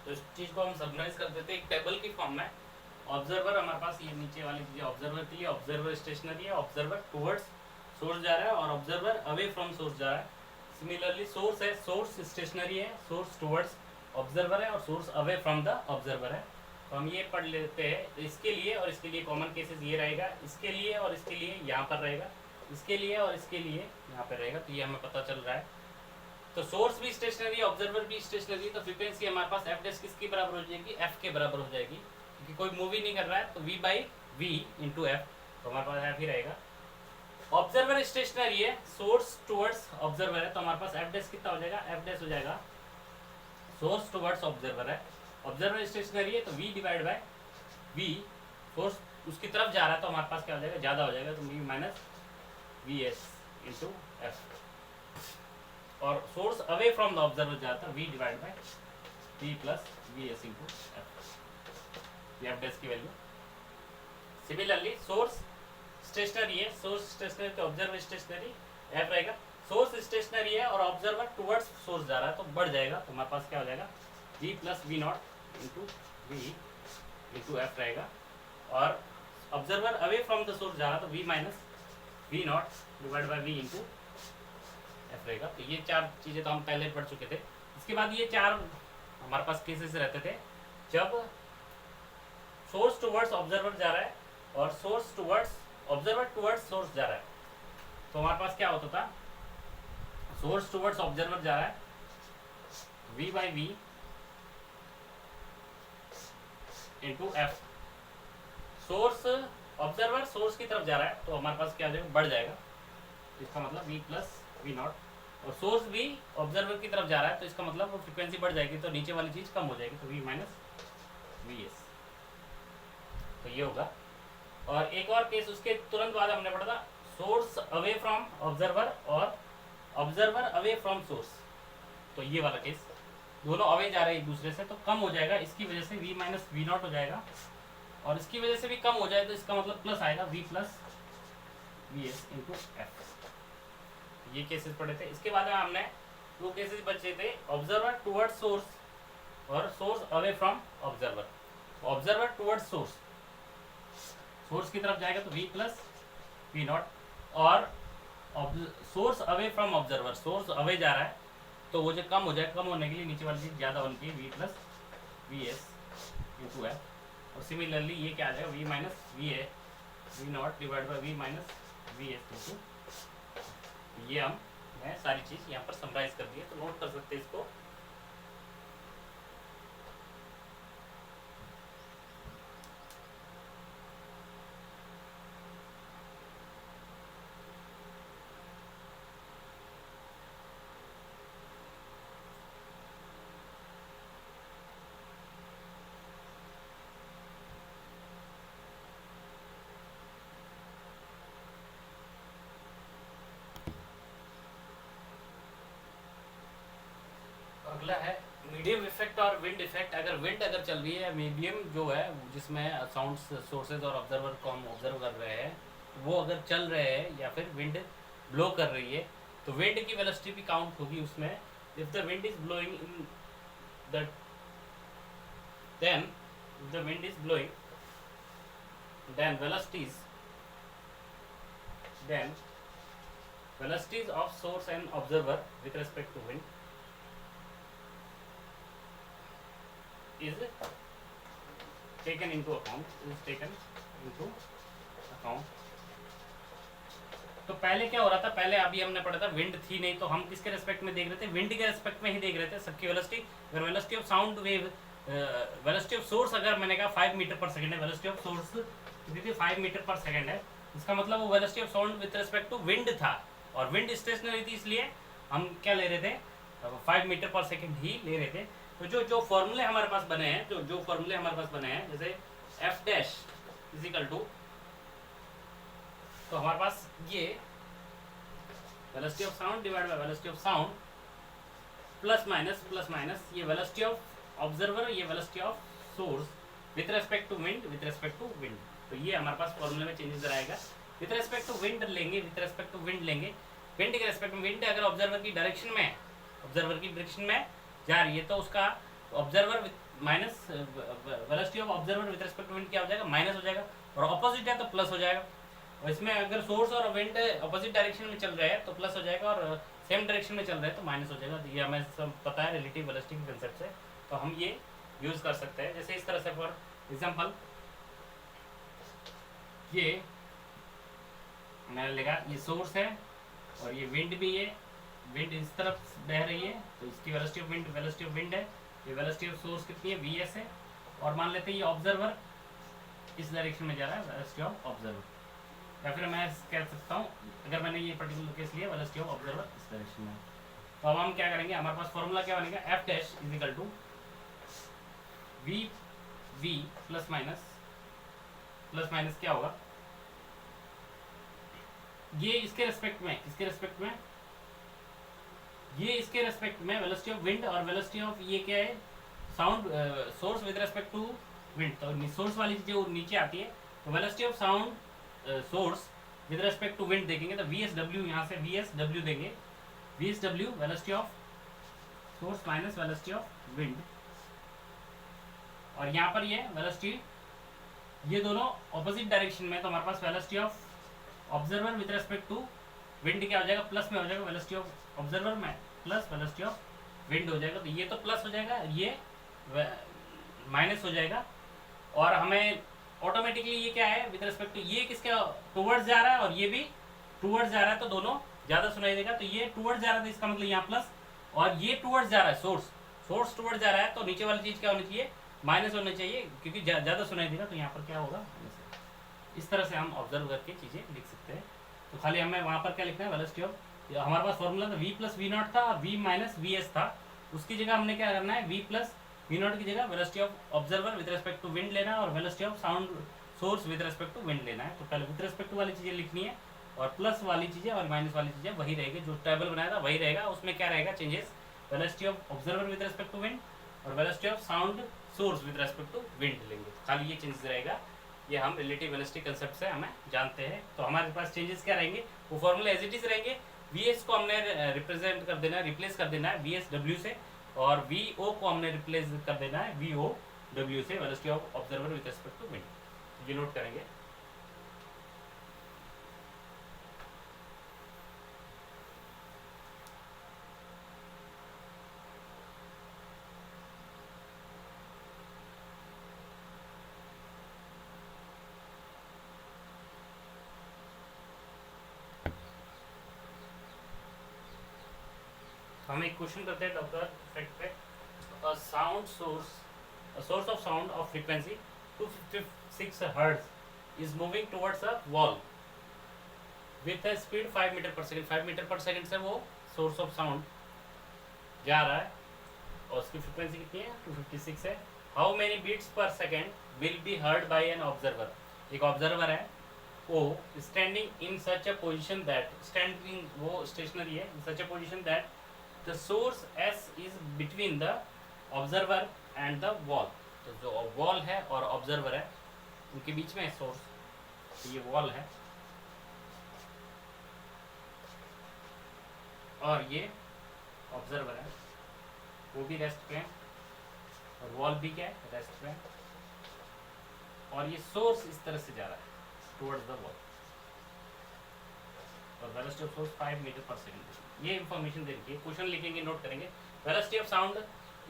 तो इस चीज को हम सबमराइज कर देते हैं एक टेबल की फॉर्म में। ऑब्जर्वर हमारे पास ये नीचे वाली चीजें ऑब्जर्वर थी, ऑब्जर्वर स्टेशनरी है, ऑब्जर्वर टुवर्ड्स सोर्स जा रहा है और ऑब्जर्वर अवे फ्रॉम सोर्स जा रहा है। सिमिलरली सोर्स है, सोर्स स्टेशनरी है, सोर्स टुवर्ड्स ऑब्जर्वर है और source away from the observer है। तो हम ये पढ़ लेते हैं, तो इसके लिए और इसके लिए कॉमन केसेस ये रहेगा, इसके लिए और इसके लिए यहाँ पर रहेगा, इसके लिए और इसके लिए यहाँ पर रहेगा, तो ये हमें पता चल रहा है। तो सोर्स भी स्टेशनरी, ऑब्जर्वर भी स्टेशनरी, तो फ्रीक्वेंसी हमारे पास एफ डैश किसकी बराबर हो जाएगी, एफ के बराबर हो जाएगी, क्योंकि कोई मूवी नहीं कर रहा है, तो V by V into F, तो हमारे पास एफ ही रहेगा। ऑब्जर्वर स्टेशनरी है, सोर्स टुवर्ड्स ऑब्जर्वर है, तो हमारे पास एफ डैश कितना हो जाएगा, एफ डैश हो जाएगा सोर्स टुवर्ड्स ऑब्जर्वर है। ऑब्जर्वर स्टेशनरी है तो V divide by V, source उसकी तरफ जा रहा है तो हमारे पास क्या हो जाएगा, ज़्यादा हो जाएगा, तो V minus V S into F. और source away from the observer जाता है, V divide by V plus V S into F, ये एफ डैश की वैल्यू। सिमिलरली सोर्स स्टेशनरी है, सोर्स स्टेशनरी तो ऑब्जर्वर स्टेशनरी, एफ रहेगा। Source stationary है और ऑब्जर्वर टुवर्ड्स सोर्स जा रहा है तो बढ़ जाएगा, तो हमारे पास क्या हो जाएगा, V plus V naught into V into F रहेगा। और observer away from the source जा रहा है तो V minus V not divide by V into F रहेगा। तो ये चार चीज़ें तो हम पहले पढ़ चुके थे। इसके बाद ये चार हमारे पास केसेस रहते थे, जब सोर्स टुवर्ड्स ऑब्जर्वर जा रहा है और source towards observer towards source जा रहा है, तो हमारे पास क्या होता था, सोर्स टुवर्ड्स ऑब्जर्वर जा रहा है V by V into F, source observer source की तरफ जा रहा है तो हमारे पास क्या हो जाएगा, बढ़ जाएगा, इसका मतलब वी प्लस वी नॉट। और सोर्स भी ऑब्जर्वर की तरफ जा रहा है तो इसका मतलब वो फ्रिक्वेंसी बढ़ जाएगी, तो नीचे वाली चीज़ कम हो जाएगी, तो वी माइनस वी एस, तो ये होगा। और एक और केस उसके तुरंत बाद हमने पढ़ा था, सोर्स अवे फ्रॉम ऑब्जर्वर और ऑब्जर्वर अवे फ्रॉम सोर्स, तो ये वाला केस दोनों अवे जा रहे हैं एक दूसरे से, तो कम हो जाएगा, इसकी वजह से वी माइनस वी नॉट हो जाएगा, और इसकी वजह से भी कम हो जाए तो इसका मतलब प्लस आएगा, V plus V S into F. ये केसेस पढ़े थे। इसके बाद हमने दो केसेस बचे थे, ऑब्जर्वर टुवर्ड सोर्स और source away from observer. Observer toward source, source की तरफ जाएगा तो v प्लस वी नॉट, और source away from observer, source away जा रहा है तो वो जो कम हो जाए, कम होने के लिए नीचे वाली चीज ज़्यादा होनी चाहिए, v plus V S into F. और सिमिलरली ये क्या आ जाएगा, v minus V A V not divide by v minus V S into. ये मैं सारी चीज़ यहाँ पर समराइज कर दी है, तो नोट कर सकते हैं इसको। अगला है मीडियम इफेक्ट और विंड इफेक्ट। अगर विंड चल रही है, मीडियम जो है जिसमें साउंड सोर्सेज और ऑब्जर्वर को हम ऑब्जर्व कर रहे हैं, वो अगर चल रहे हैं या फिर विंड ब्लो कर रही है, तो विंड की वेलोसिटी भी काउंट होगी उसमें। If the wind is blowing in the then the wind is blowing then velocities of source and observer with respect to wind is taken into account। तो पहले क्या हो रहा था, पहले अभी हमने पढ़ा था विंड थी नहीं, तो हम किसके रेस्पेक्ट में देख रहे थे, विंड के रेस्पेक्ट में ही देख रहे थे सबकी वेलोसिटी। अगर velocity of sound wave, velocity of source अगर मैंने कहा 5 मीटर पर सेकंड है, वेलोसिटी ऑफ सोर्स देखिए 5 मीटर पर सेकंड है, इसका मतलब वो velocity of sound with respect to wind था, और विंड स्टेशनरी थी, इसलिए हम क्या ले रहे थे, 5 मीटर पर सेकंड ही ले रहे थे। तो जो फॉर्मूले हमारे पास बने हैं, जो फॉर्मूले हमारे पास बने हैं, जैसे F dash is equal to, तो हमारे पास ये velocity of sound divide by velocity of sound plus minus ये वेलोसिटी ऑफ ऑब्जर्वर, ये velocity of source with respect to wind. तो ये हमारे पास फॉर्मूले में चेंजेस आएगा। विथ रेस्पेक्ट टू विंड लेंगे, विंड के रेस्पेक्ट में, विंड अगर ऑब्जर्वर की डायरेक्शन में जा रही है तो उसका observer minus velocity of observer with respect to wind क्या हो जाएगा, माइनस हो जाएगा, और ऑपोजिट है तो प्लस हो जाएगा। और इसमें अगर सोर्स और विंड ऑपोजिट डायरेक्शन में चल रहे हैं तो प्लस हो जाएगा, और सेम डायरेक्शन में चल रहे हैं तो माइनस हो जाएगा। तो ये हमें सब पता है रिलेटिव वेलोसिटी के कंसेप्ट से, तो हम ये यूज कर सकते हैं। जैसे इस तरह से फॉर एग्जांपल ये मैंने लिखा, ये सोर्स है और ये विंड भी है, विंड इस तरफ बह रही है तो इसकी वेलोसिटी ऑफ विंड है, ये वेलोसिटी ऑफ सोर्स कितनी है, वीएस है, और मान लेते हैं ये ऑब्जर्वर इस डायरेक्शन में जा रहा है, वेलोसिटी ऑफ ऑब्जर्वर। या फिर मैं कह सकता हूँ, अगर मैंने ये पर्टिकुलर केस लिया, वेलोसिटी ऑफ ऑब्जर्वर इस डायरेक्शन में। तो अब हम क्या करेंगे, हमारे पास फॉर्मूला क्या बनेगा, F dash is equal to V plus minus क्या होगा, ये इसके रेस्पेक्ट में, ये इसके रेस्पेक्ट में वेलोसिटी ऑफ विंड, और वेलोसिटी ऑफ ये क्या है, sound source with respect to wind. तो सोर्स वाली चीजें नीचे आती है, तो velocity of sound source with respect to wind देखेंगे तो VSW, यहाँ से VSW देंगे, VSW velocity of source minus velocity of wind, और यहाँ पर ये वेलोसिटी, ये दोनों ऑपोजिट डायरेक्शन में, तो हमारे पास velocity of observer with respect to wind क्या हो जाएगा, प्लस में हो जाएगा, वेलोसिटी ऑफ ऑब्जर्वर में प्लस वेलोसिटी ऑफ विंड हो जाएगा। तो ये तो प्लस हो जाएगा, ये माइनस हो जाएगा, और हमें ऑटोमेटिकली ये क्या है विद रिस्पेक्ट टू, ये किसके टुवर्ड्स जा रहा है और ये भी टुवर्ड्स जा रहा है, तो दोनों ज्यादा सुनाई देगा। तो ये टुवर्ड्स जा रहा है तो इसका मतलब यहाँ प्लस, और ये टुवर्ड्स जा रहा है, सोर्स टुवर्ड्स जा रहा है, तो नीचे वाली चीज क्या होनी चाहिए, माइनस होना चाहिए, क्योंकि ज्यादा सुनाई देगा, तो यहाँ पर क्या होगा। इस तरह से हम ऑब्जर्व करके चीजें लिख सकते हैं। तो खाली हमें वहाँ पर क्या लिखना है, वेलोसिटी ऑफ, हमारे पास फॉर्मूला था v प्लस वी नॉट था, v माइनस वी एस था, उसकी जगह हमने क्या करना है, v प्लस वी नॉट की जगह velocity of observer with respect to wind लेना है, और velocity of sound source with respect to wind लेना है। तो पहले विद रेस्पेक्ट टू वाली चीजें लिखनी है, और प्लस वाली चीजें और माइनस वाली चीजें वही रहेगी, जो टेबल बनाया था वही रहेगा। उसमें क्या रहेगा changes, velocity of observer with respect to wind और velocity of sound source with respect to wind लेंगे, खाली ये चेंजेस रहेगा। ये हम रिलेटिव वेलोसिटी कंसेप्ट से हमें जानते हैं। तो हमारे पास चेंजेस क्या रहेंगे, वो फॉर्मूला एज इट इज रहेंगे। वी को हमने रिप्रेजेंट कर देना है, रिप्लेस कर देना है वी एस डब्ल्यू से, और वी ओ को हमने रिप्लेस कर देना है वी ओ डब्ल्यू से, velocity of observer with respect to wind. ये नोट करेंगे। हम एक क्वेश्चन करते हैं डॉक्टर इफेक्ट पे। A sound source, a source of sound of frequency 256 hertz is moving towards a wall with a speed 5 metre per second. 5 metre per second से वो source of sound जा रहा है और उसकी फ्रीक्वेंसी कितनी है, 256 है। How many beats per second will be heard by an observer. एक ऑब्जर्वर है वो standing in such a position that, standing वो स्टेशनरी है, in such a position that the source S is between the observer and the wall. तो जो wall है और observer है उनके बीच में सोर्स, तो ये वॉल है और ये ऑब्जर्वर है, वो भी रेस्ट पे है और वॉल भी क्या है, रेस्ट पे है, और ये सोर्स इस तरह से जा रहा है टुवर्ड्स द वॉल, और velocity of source 5 metre per second. ये इंफॉर्मेशन दे रखी है, क्वेश्चन लिखेंगे, नोट करेंगे। Velocity of sound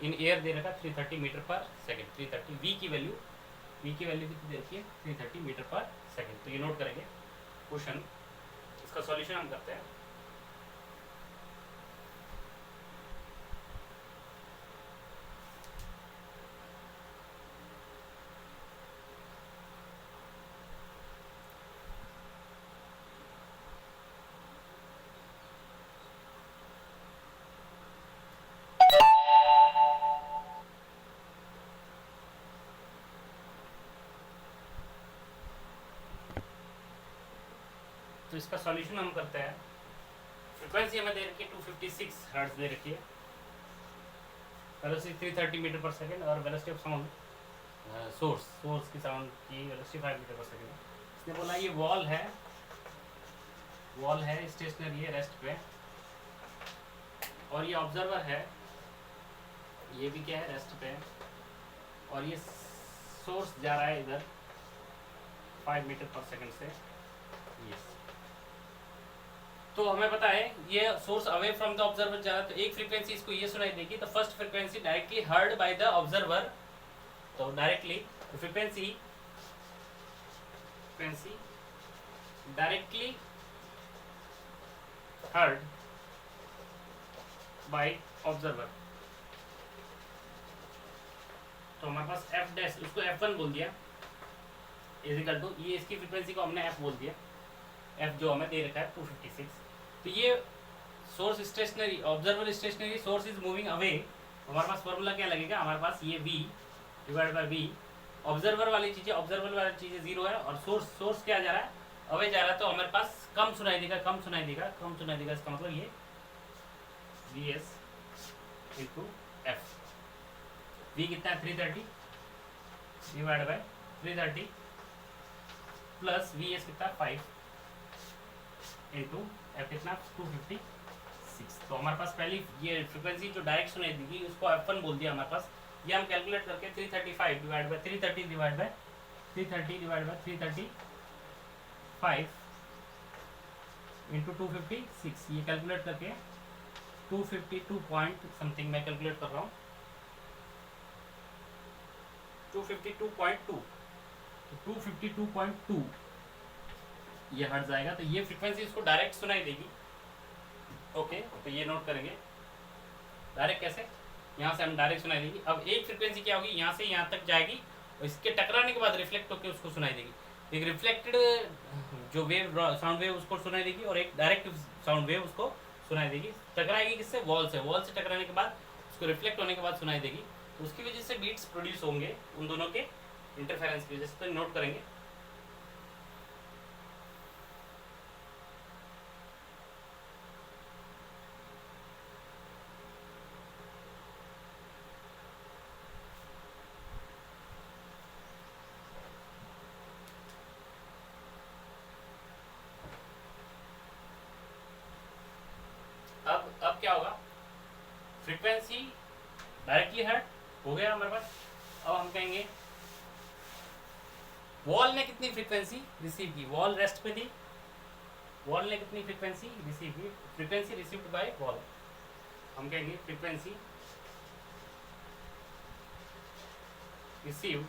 in air दे रखा 330 मीटर पर सेकंड, 330। वी की वैल्यू कितनी दे रखी है, 330 मीटर पर सेकंड। तो ये नोट करेंगे क्वेश्चन। इसका सॉल्यूशन हम करते हैं। तो इसका सॉल्यूशन हम करते हैं। फ्रीक्वेंसी हमें दे रखी है 256 हर्ट्ज दे रखी है, वेलोसिटी 330 मीटर पर सेकंड, और वेलोसिटी ऑफ साउंड सोर्स की साउंड की वेलोसिटी 5 मीटर पर सेकंड। इसने बोला ये वॉल है स्टेशनरी है रेस्ट पे, और ये ऑब्जर्वर है, ये भी क्या है, रेस्ट पे, और ये सोर्स जा रहा है इधर 5 मीटर पर सेकंड से। यस, तो हमें पता है ये source away from the observer जा रहा है, तो एक फ्रीक्वेंसी इसको ये सुनाई देगी। तो first frequency directly heard by the observer, तो directly frequency directly heard by observer. तो हमारे पास एफ डैश, उसको F1 बोल दिया, इजिकल टू ये इसकी फ्रीक्वेंसी को हमने F बोल दिया, F जो हमें दे रखा है 256। तो ये source stationary, observer stationary, source is moving away. हमारे पास फॉर्मूला क्या लगेगा, हमारे पास ये V divide by V, observer वाली चीजें 0 है, और सोर्स क्या जा रहा है, अवे जा रहा है, तो हमारे पास कम सुनाई देगा। इसका मतलब ये Vs इंटू F। V कितना है, 330 डिवाइड बाय 330 प्लस Vs कितना 5 इंटू F कितना 256। तो हमारे पास पहली ये फ्रीक्वेंसी जो डायरेक्ट सुनाई देगी उसको F1 बोल दिया हमारे पास। ये हम कैलकुलेट करके 335 divide by 330 divide by 335 into 256, ये कैलकुलेट करके 252 पॉइंट समथिंग मैं कैलकुलेट कर रहा हूँ, 252.2, तो 252.2 ये हट जाएगा। तो ये फ्रीक्वेंसी इसको डायरेक्ट सुनाई देगी। ओके, तो ये नोट करेंगे। डायरेक्ट कैसे, यहाँ से हम डायरेक्ट सुनाई देगी। अब एक फ्रीक्वेंसी क्या होगी, यहाँ से यहाँ तक जाएगी और इसके टकराने के बाद रिफ्लेक्ट होकर उसको सुनाई देगी। एक रिफ्लेक्टेड जो वेव, साउंड वेव, उसको सुनाई देगी, और एक डायरेक्ट साउंड वेव उसको सुनाई देगी। टकराएगी किससे, वॉल से टकराने के बाद उसको रिफ्लेक्ट होने के बाद सुनाई देगी। तो उसकी वजह से बीट्स प्रोड्यूस होंगे उन दोनों के इंटरफेरेंस की वजह से। तो नोट करेंगे। फ्रीक्वेंसी डायरेक्टली हर्ट हो गया हमारे पास। अब हम कहेंगे वॉल ने कितनी फ्रीक्वेंसी रिसीव की, वॉल रेस्ट पे थी, वॉल ने कितनी फ्रीक्वेंसी रिसीव की, फ्रीक्वेंसी रिसीव्ड बाय वॉल, हम कहेंगे फ्रीक्वेंसी रिसीव्ड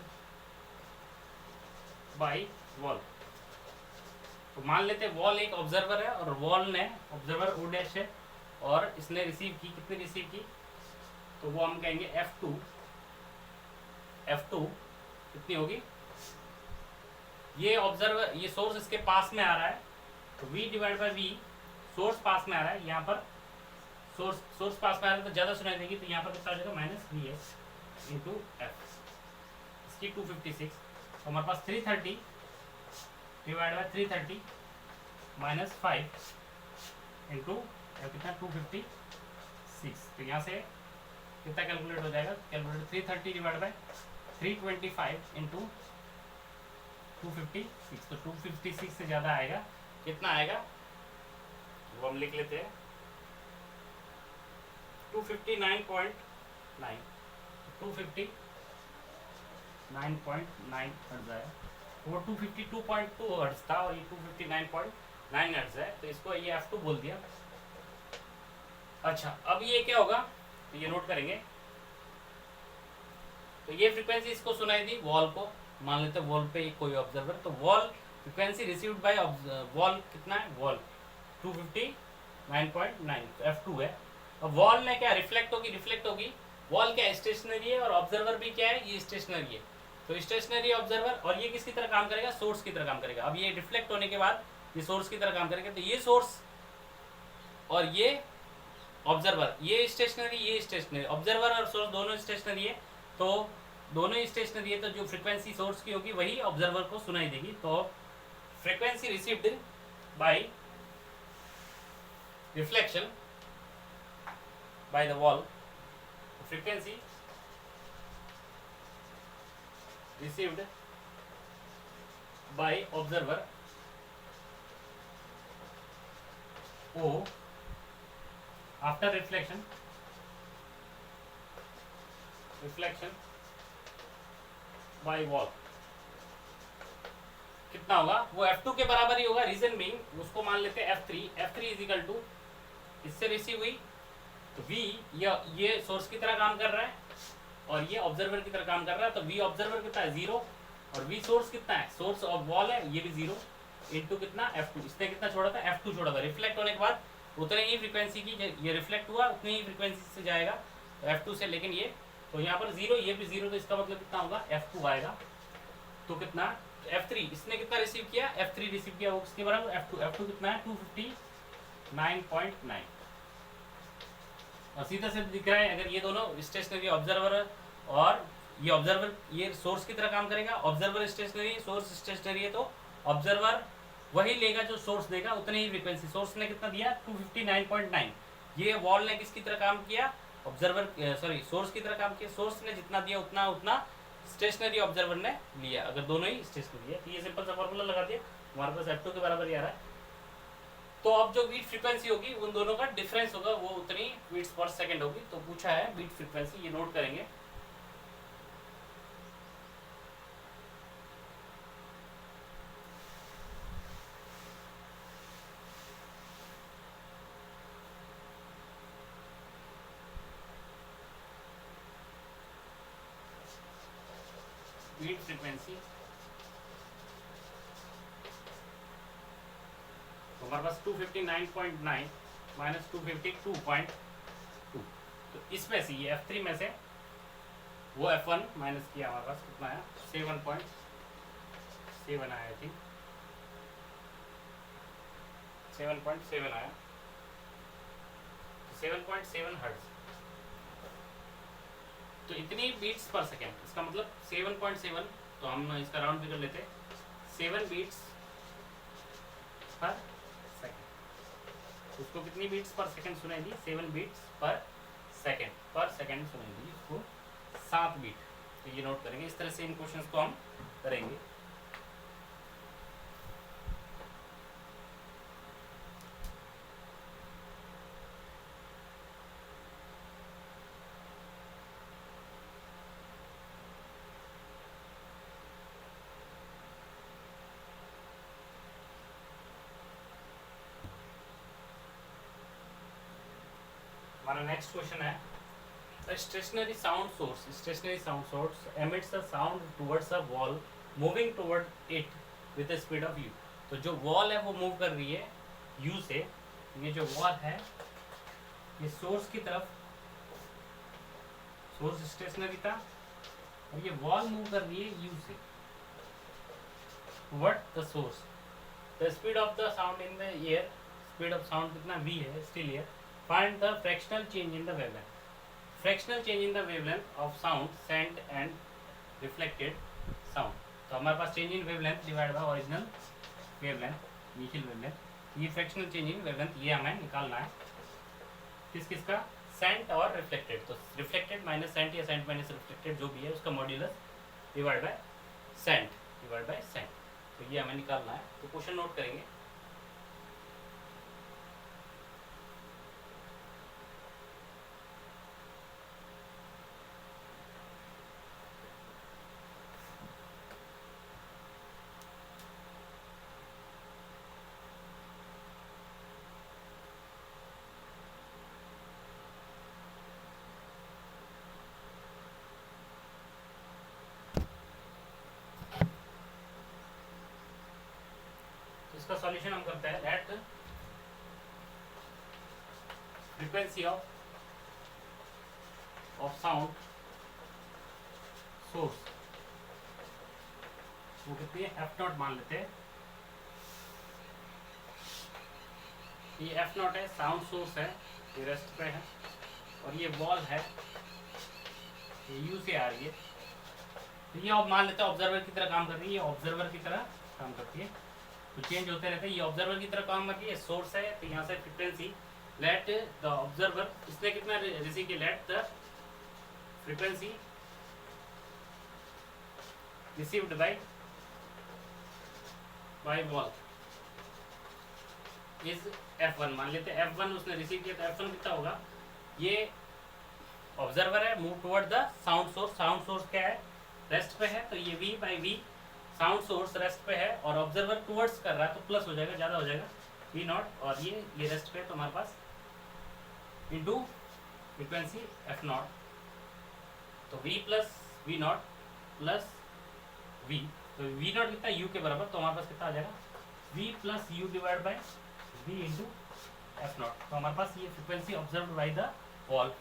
बाय वॉल। तो मान लेते हैं वॉल एक ऑब्जर्वर है और वॉल ने ऑब्जर्वर ओ डैश है और इसने रिसीव की, कितनी रिसीव की, तो वो हम कहेंगे F2, F2 कितनी होगी, ये ऑब्जर्वर ये सोर्स इसके पास में आ रहा है तो V divide by V, source पास में आ रहा है, यहाँ पर सोर्स पास में आ रहा है तो ज़्यादा सुनाई देगी, तो यहाँ पर कितना हो जाएगा -VS इंटू एफ, इसकी 256, तो हमारे पास 330 डिवाइड बाई 330 -5 इंटू कितना 256, तो यहाँ से कितना कैलकुलेट हो जाएगा, कैलकुलेट 330 डिवाइड बाई 325 इंटू 256, तो 256 से ज़्यादा आएगा, कितना आएगा वो हम लिख लेते हैं 259.9, 259.9 हर्ट्ज आया, वो 252.2 हर्ट्ज था और ये 259.9 हर्ट्ज है, तो इसको ये F2 बोल दिया। अच्छा अब ये क्या होगा, तो ये नोट करेंगे, तो ये फ्रीक्वेंसी इसको सुनाई दी वॉल को, मान लेते हैं वॉल पे कोई ऑब्जर्वर, तो wall frequency received by wall कितना है, वॉल 259.9, तो F2 है। अब वॉल ने क्या रिफ्लेक्ट होगी, वॉल क्या स्टेशनरी है और ऑब्जर्वर भी क्या है, ये स्टेशनरी है, तो स्टेशनरी ऑब्जर्वर, और ये किसकी तरह काम करेगा, सोर्स की तरह काम करेगा। अब ये रिफ्लेक्ट होने के बाद ये सोर्स की तरह काम करेगा, तो ये सोर्स और ये ऑब्जर्वर, ये स्टेशनरी, ऑब्जर्वर और सोर्स दोनों स्टेशनरी है, तो दोनों ही स्टेशनरी है, तो जो फ्रीक्वेंसी सोर्स की होगी वही ऑब्जर्वर को सुनाई देगी। तो frequency received by reflection by the wall, frequency received by observer O after reflection by wall कितना होगा, वो F2 के बराबर ही होगा, रीजन बीइंग उसको मान लेते हैं F3 इज इक्वल टू, इससे रिसीव हुई तो V, ये सोर्स की तरह काम कर रहा है और ये ऑब्जर्वर की तरह काम कर रहा है, तो V ऑब्जर्वर कितना है 0 और V सोर्स कितना है, सोर्स ऑफ वॉल है ये भी 0 इंटू कितना F2, इसने कितना छोड़ा था F2 छोड़ा था, रिफ्लेक्ट होने के बाद उतने ही फ्रीक्वेंसी की, ये रिफ्लेक्ट हुआ उतनी ही फ्रीक्वेंसी से जाएगा तो F2 से, लेकिन ये तो यहाँ पर 0 ये भी 0, तो इसका मतलब कितना होगा F2 आएगा, तो कितना F3, इसने कितना रिसीव किया, F3 रिसीव किया, वो किसके बराबर F2 कितना है 259.9, और सीधा से दिख रहा है अगर ये दोनों स्टेशनरी ऑब्जर्वर और ये ऑब्जर्वर ये सोर्स की तरह काम करेगा, ऑब्जर्वर स्टेशनरी सोर्स स्टेशनरी है, तो ऑब्जर्वर वही लेगा जो सोर्स देगा, उतनी ही फ्रीक्वेंसी, सोर्स ने कितना दिया 259.9, ये वॉल ने किसकी तरह काम किया, ऑब्जर्वर सोर्स की तरह काम किया, सोर्स ने जितना दिया उतना स्टेशनरी ऑब्जर्वर ने लिया, अगर दोनों ही स्टेशनरी है, तो ये सिंपल सा फॉर्मूला लगा दिया, हमारे पास F2 के बराबर ही आ रहा है। तो अब जो बीट फ्रीक्वेंसी होगी उन दोनों का डिफरेंस होगा, वो उतनी बीट्स पर सेकंड होगी, तो पूछा है बीट फ्रीक्वेंसी, ये नोट करेंगे। बीट फ्रीक्वेंसी हमारे पास 259.9 माइनस 252.2, तो इसमें से ये F3 में से वो F1 माइनस किया, हमारे पास कितना आया 7.7 आया, आई थिंक 7.7 आया, 7.7 हर्ट्ज, तो इतनी बीट्स पर सेकेंड, इसका मतलब 7.7, तो हम इसका राउंड फिगर लेते हैं 7 बीट्स पर सेकेंड, उसको कितनी बीट्स पर सेकेंड सुनाई दी, 7 बीट्स पर सेकेंड सुनाई दी, उसको 7 बीट, तो ये नोट करेंगे, इस तरह से इन क्वेश्चंस को हम करेंगे। हमारा नेक्स्ट क्वेश्चन है, a stationary sound source emits a sound towards a wall moving toward it with a speed of u. तो जो वॉल है वो मूव कर रही है u से, ये जो वॉल है ये सोर्स की तरफ, सोर्स स्टेशनरी था और ये वॉल मूव कर रही है u से toward the source. The speed of the sound in the air, speed of sound कितना v है still air. Find the fractional change in the wavelength. Fractional change in the wavelength of sound sent and reflected sound. तो हमारे पास change in wavelength divide by original wavelength, initial wavelength, ये fractional change in wavelength ये हमें निकालना है. किस किस का, सेंट और रिफ्लेक्टेड. तो रिफ्लेक्टेड माइनस सेंट या सेंट माइनस रिफ्लेक्टेड जो भी है उसका मॉड्यूलस डिवाइड बाय सेंट. तो ये हमें निकालना है. तो क्वेश्चन नोट करेंगे. इसका सॉल्यूशन हम करते हैं. That frequency of sound source वो कितनी है, एफ नॉट मान लेते हैं. ये एफ नॉट है, साउंड सोर्स है, ये रेस्ट पे है और ये वॉल है, ये यू से आ रही है. तो ये आप मान लेते हैं ऑब्जर्वर की तरह काम कर रही है, ये ऑब्जर्वर की तरह काम करती है. तो चेंज होते रहते हैं. ये ऑब्जर्वर की तरह काम करती है, सोर्स है. तो यहाँ से फ्रीक्वेंसी लेट द ऑब्जर्वर, इसने कितना रिसीव किया, let the frequency received by wall is f1 मान लेते हैं. f1 उसने रिसीव किया तो f1 कितना होगा, ये ऑब्जर्वर है, move toward the sound source. Sound source क्या है, रेस्ट पे है. तो ये v by v, sound source rest पे है और ऑब्जर्वर टुवर्ड्स कर रहा है तो प्लस हो जाएगा, ज़्यादा हो जाएगा v नॉट. और ये रेस्ट पे है तो हमारे पास इंटू फ्रीक्वेंसी f नॉट. तो v plus v not plus v. तो v नॉट कितना, u के बराबर. तो हमारे पास कितना आ जाएगा, v plus u divide by v into f not. तो हमारे पास ये frequency observe by the wall.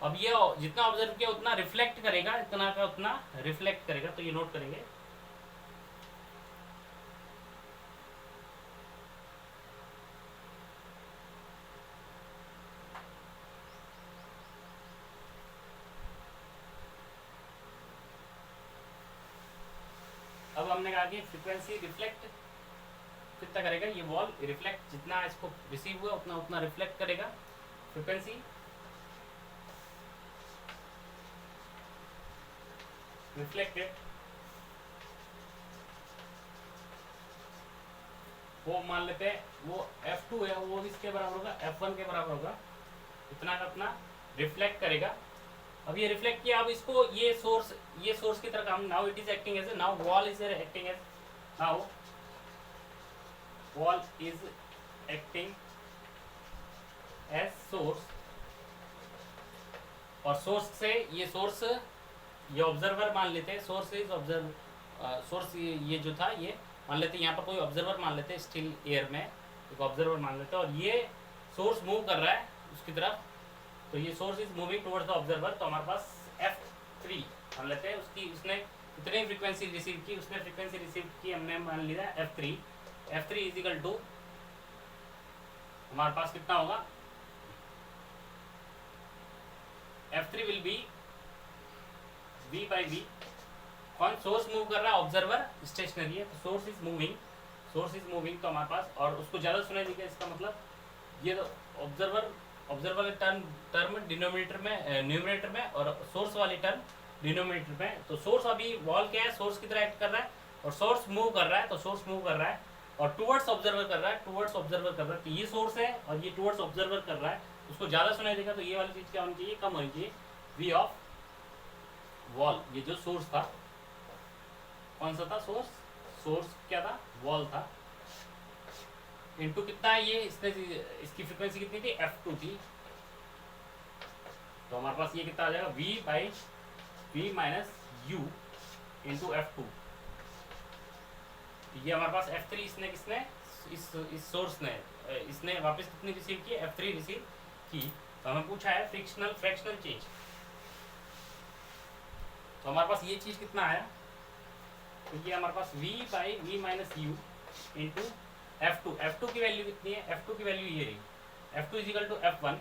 अब ये जितना ऑब्जर्व किया उतना रिफ्लेक्ट करेगा, इतना का उतना रिफ्लेक्ट करेगा. तो ये नोट करेंगे. अब हमने कहा कि फ्रीक्वेंसी रिफ्लेक्ट कितना करेगा, ये वॉल रिफ्लेक्ट जितना इसको रिसीव हुआ उतना उतना रिफ्लेक्ट करेगा. फ्रीक्वेंसी रिफ्लेक्टेड वो मान लेते हैं, वो f2 है, वो इसके बराबर होगा, f1 के बराबर होगा. इतना का अपना रिफ्लेक्ट करेगा. अब ये रिफ्लेक्ट किया, अब इसको ये सोर्स की तरह काम. Now it is acting as, now wall is acting as, now wall is acting as source. और सोर्स से ये सोर्स, ये ऑब्जर्वर मान लेते हैं. सोर्स इज ऑब्जर्व, सोर्स ये जो था ये मान लेते हैं, यहाँ पर कोई ऑब्जर्वर मान लेते हैं, स्टिल एयर में एक ऑब्जर्वर मान लेते हैं और ये सोर्स मूव कर रहा है उसकी तरफ. तो ये source is moving towards the observer. तो हमारे पास f3 मान लेते हैं, उसने कितनी फ्रीक्वेंसी रिसीव की, उसने फ्रीक्वेंसी रिसीव की हमने मान लिया f3. f3 is equal to हमारे पास कितना होगा, f3 will be v by v. कौन सोर्स मूव कर रहा है, ऑब्जर्वर स्टेशनरी है. तो सोर्स इज मूविंग तो हमारे पास, और उसको ज़्यादा सुनाई देगा. इसका मतलब ये तो ऑब्जर्वर टर्म डिनोमिनेटर में, न्यूमरेटर में, और सोर्स वाली टर्म डिनोमिनेटर में. तो सोर्स अभी वॉल क्या है, सोर्स की तरह एक्ट कर रहा है और सोर्स मूव कर रहा है. तो सोर्स मूव कर रहा है और टुवर्ड्स ऑब्जर्वर कर रहा है. तो ये सोर्स है और ये टुवर्ड्स ऑब्जर्वर कर रहा है. उसको ज़्यादा सुनाई देगा. तो ये वाली चीज़ क्या होनी चाहिए, कम होनी चाहिए. वी ऑफ वॉल, ये जो सोर्स था, कौन सा था सोर्स क्या था, वॉल था, इनटू कितना है ये, इसकी फ्रीक्वेंसी कितनी थी, f2 थी. तो हमारे पास ये कितना आ जाएगा, v by V minus U into F2। ये हमारे पास F3 इसने किसने इस सोर्स ने इसने वापस कितनी रिसीव की, F3 रिसीव की। तो हमें पूछा है फ्रैक्शनल चेंज। तो हमारे पास ये चीज कितना आया, तो ये हमारे पास v by V minus U into F2 की वैल्यू कितनी है, F2 की वैल्यू ये रही, F2 इजिकल टू F1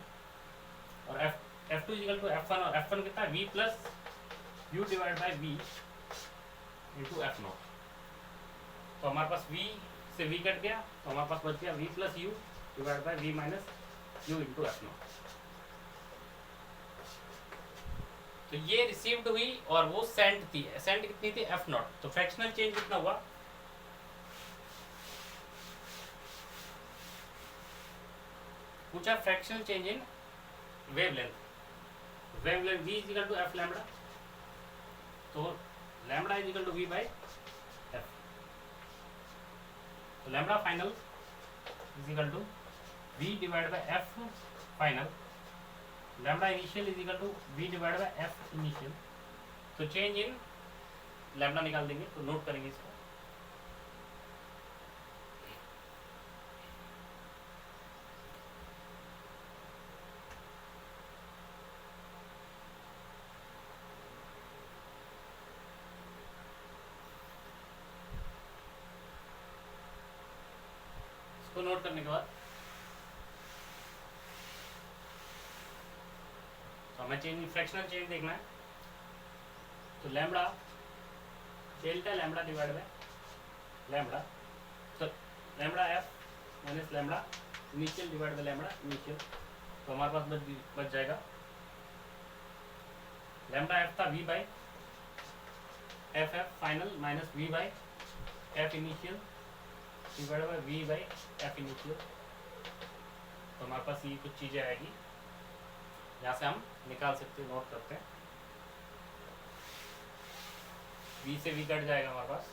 और F2 इजिकल टू F1 और F1 कितना है v plus U divide by V into F0। तो हमारे पास v से v कट गया, तो हमारे पास बच गया v plus U divide by V minus U into F0। तो ये रिसीव्ड हुई और वो सेंड थी, सेंड कितनी थी F0। तो फ्रैक्शनल चेंज कितना हुआ, पूछा fractional change in wavelength v is equal to f lambda. तो lambda is equal to v by f। तो lambda final is equal to v divide by f final. Lambda initial is equal to v divide by f initial. तो change in lambda निकाल देंगे, तो note करेंगे इसको। इसको note करने के बाद तो हमें चेंज फ्रैक्शनल चेंज देखना है। तो lambda delta lambda divide by lambda, तो lambda F minus lambda initial divide by lambda initial. तो हमारे पास बच जाएगा लैम्बडा एफ था V by F final minus V by F initial divide by V by F initial. तो हमारे पास ये कुछ चीज़ें आएगी, यहाँ से हम निकाल सकते हैं, नोट करते हैं। v से v कट जाएगा हमारे पास,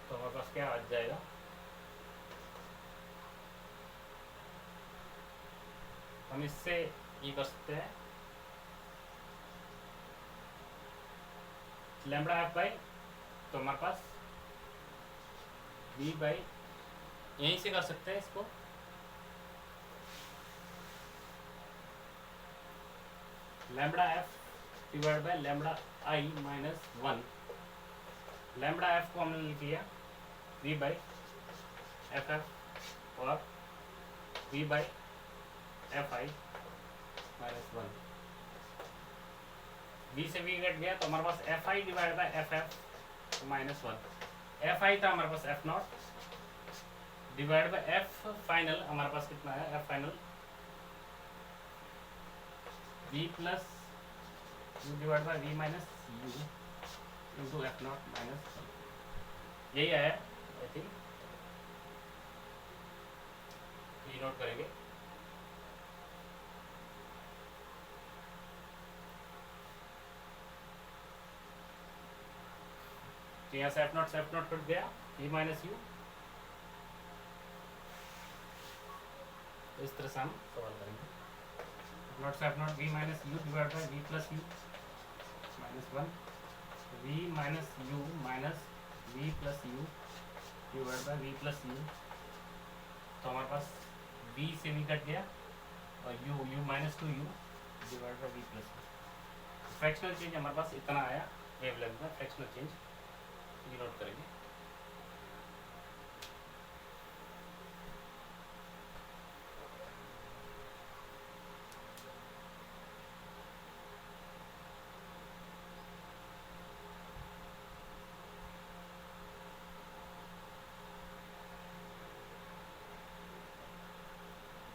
तो हमारे पास क्या आ जाएगा, हम इससे ये कर सकते हैं लैम्बडा एफ बाई, तो हमारे पास v बाई यहीं से कर सकते हैं इसको, lambda F divide by lambda I minus 1। Lambda F को हमने लिख लिया वी बाई एफ एफ और V by F I minus 1। V से वी कट गया, तो हमारे पास F I divide by F F minus 1। F I था हमारे पास F not divide by F final, हमारे पास कितना है F final v plus U divide by V minus U into F not minus 1। यही आया आई थिंक, ये नोट करेंगे। तो यहाँ से एफ नॉट कट गया, वी माइनस यू। इस तरह से हम सवाल करेंगे। नॉट से F naught V minus U divide by V plus U minus 1, V minus U minus V plus U divide by V plus U. तो हमारे पास v से v कट गया और u minus 2u divide by V plus U. Fractional change हमारे पास इतना आया वेवलेंथ में, फ्रैक्शनल चेंज ये नोट करेंगे।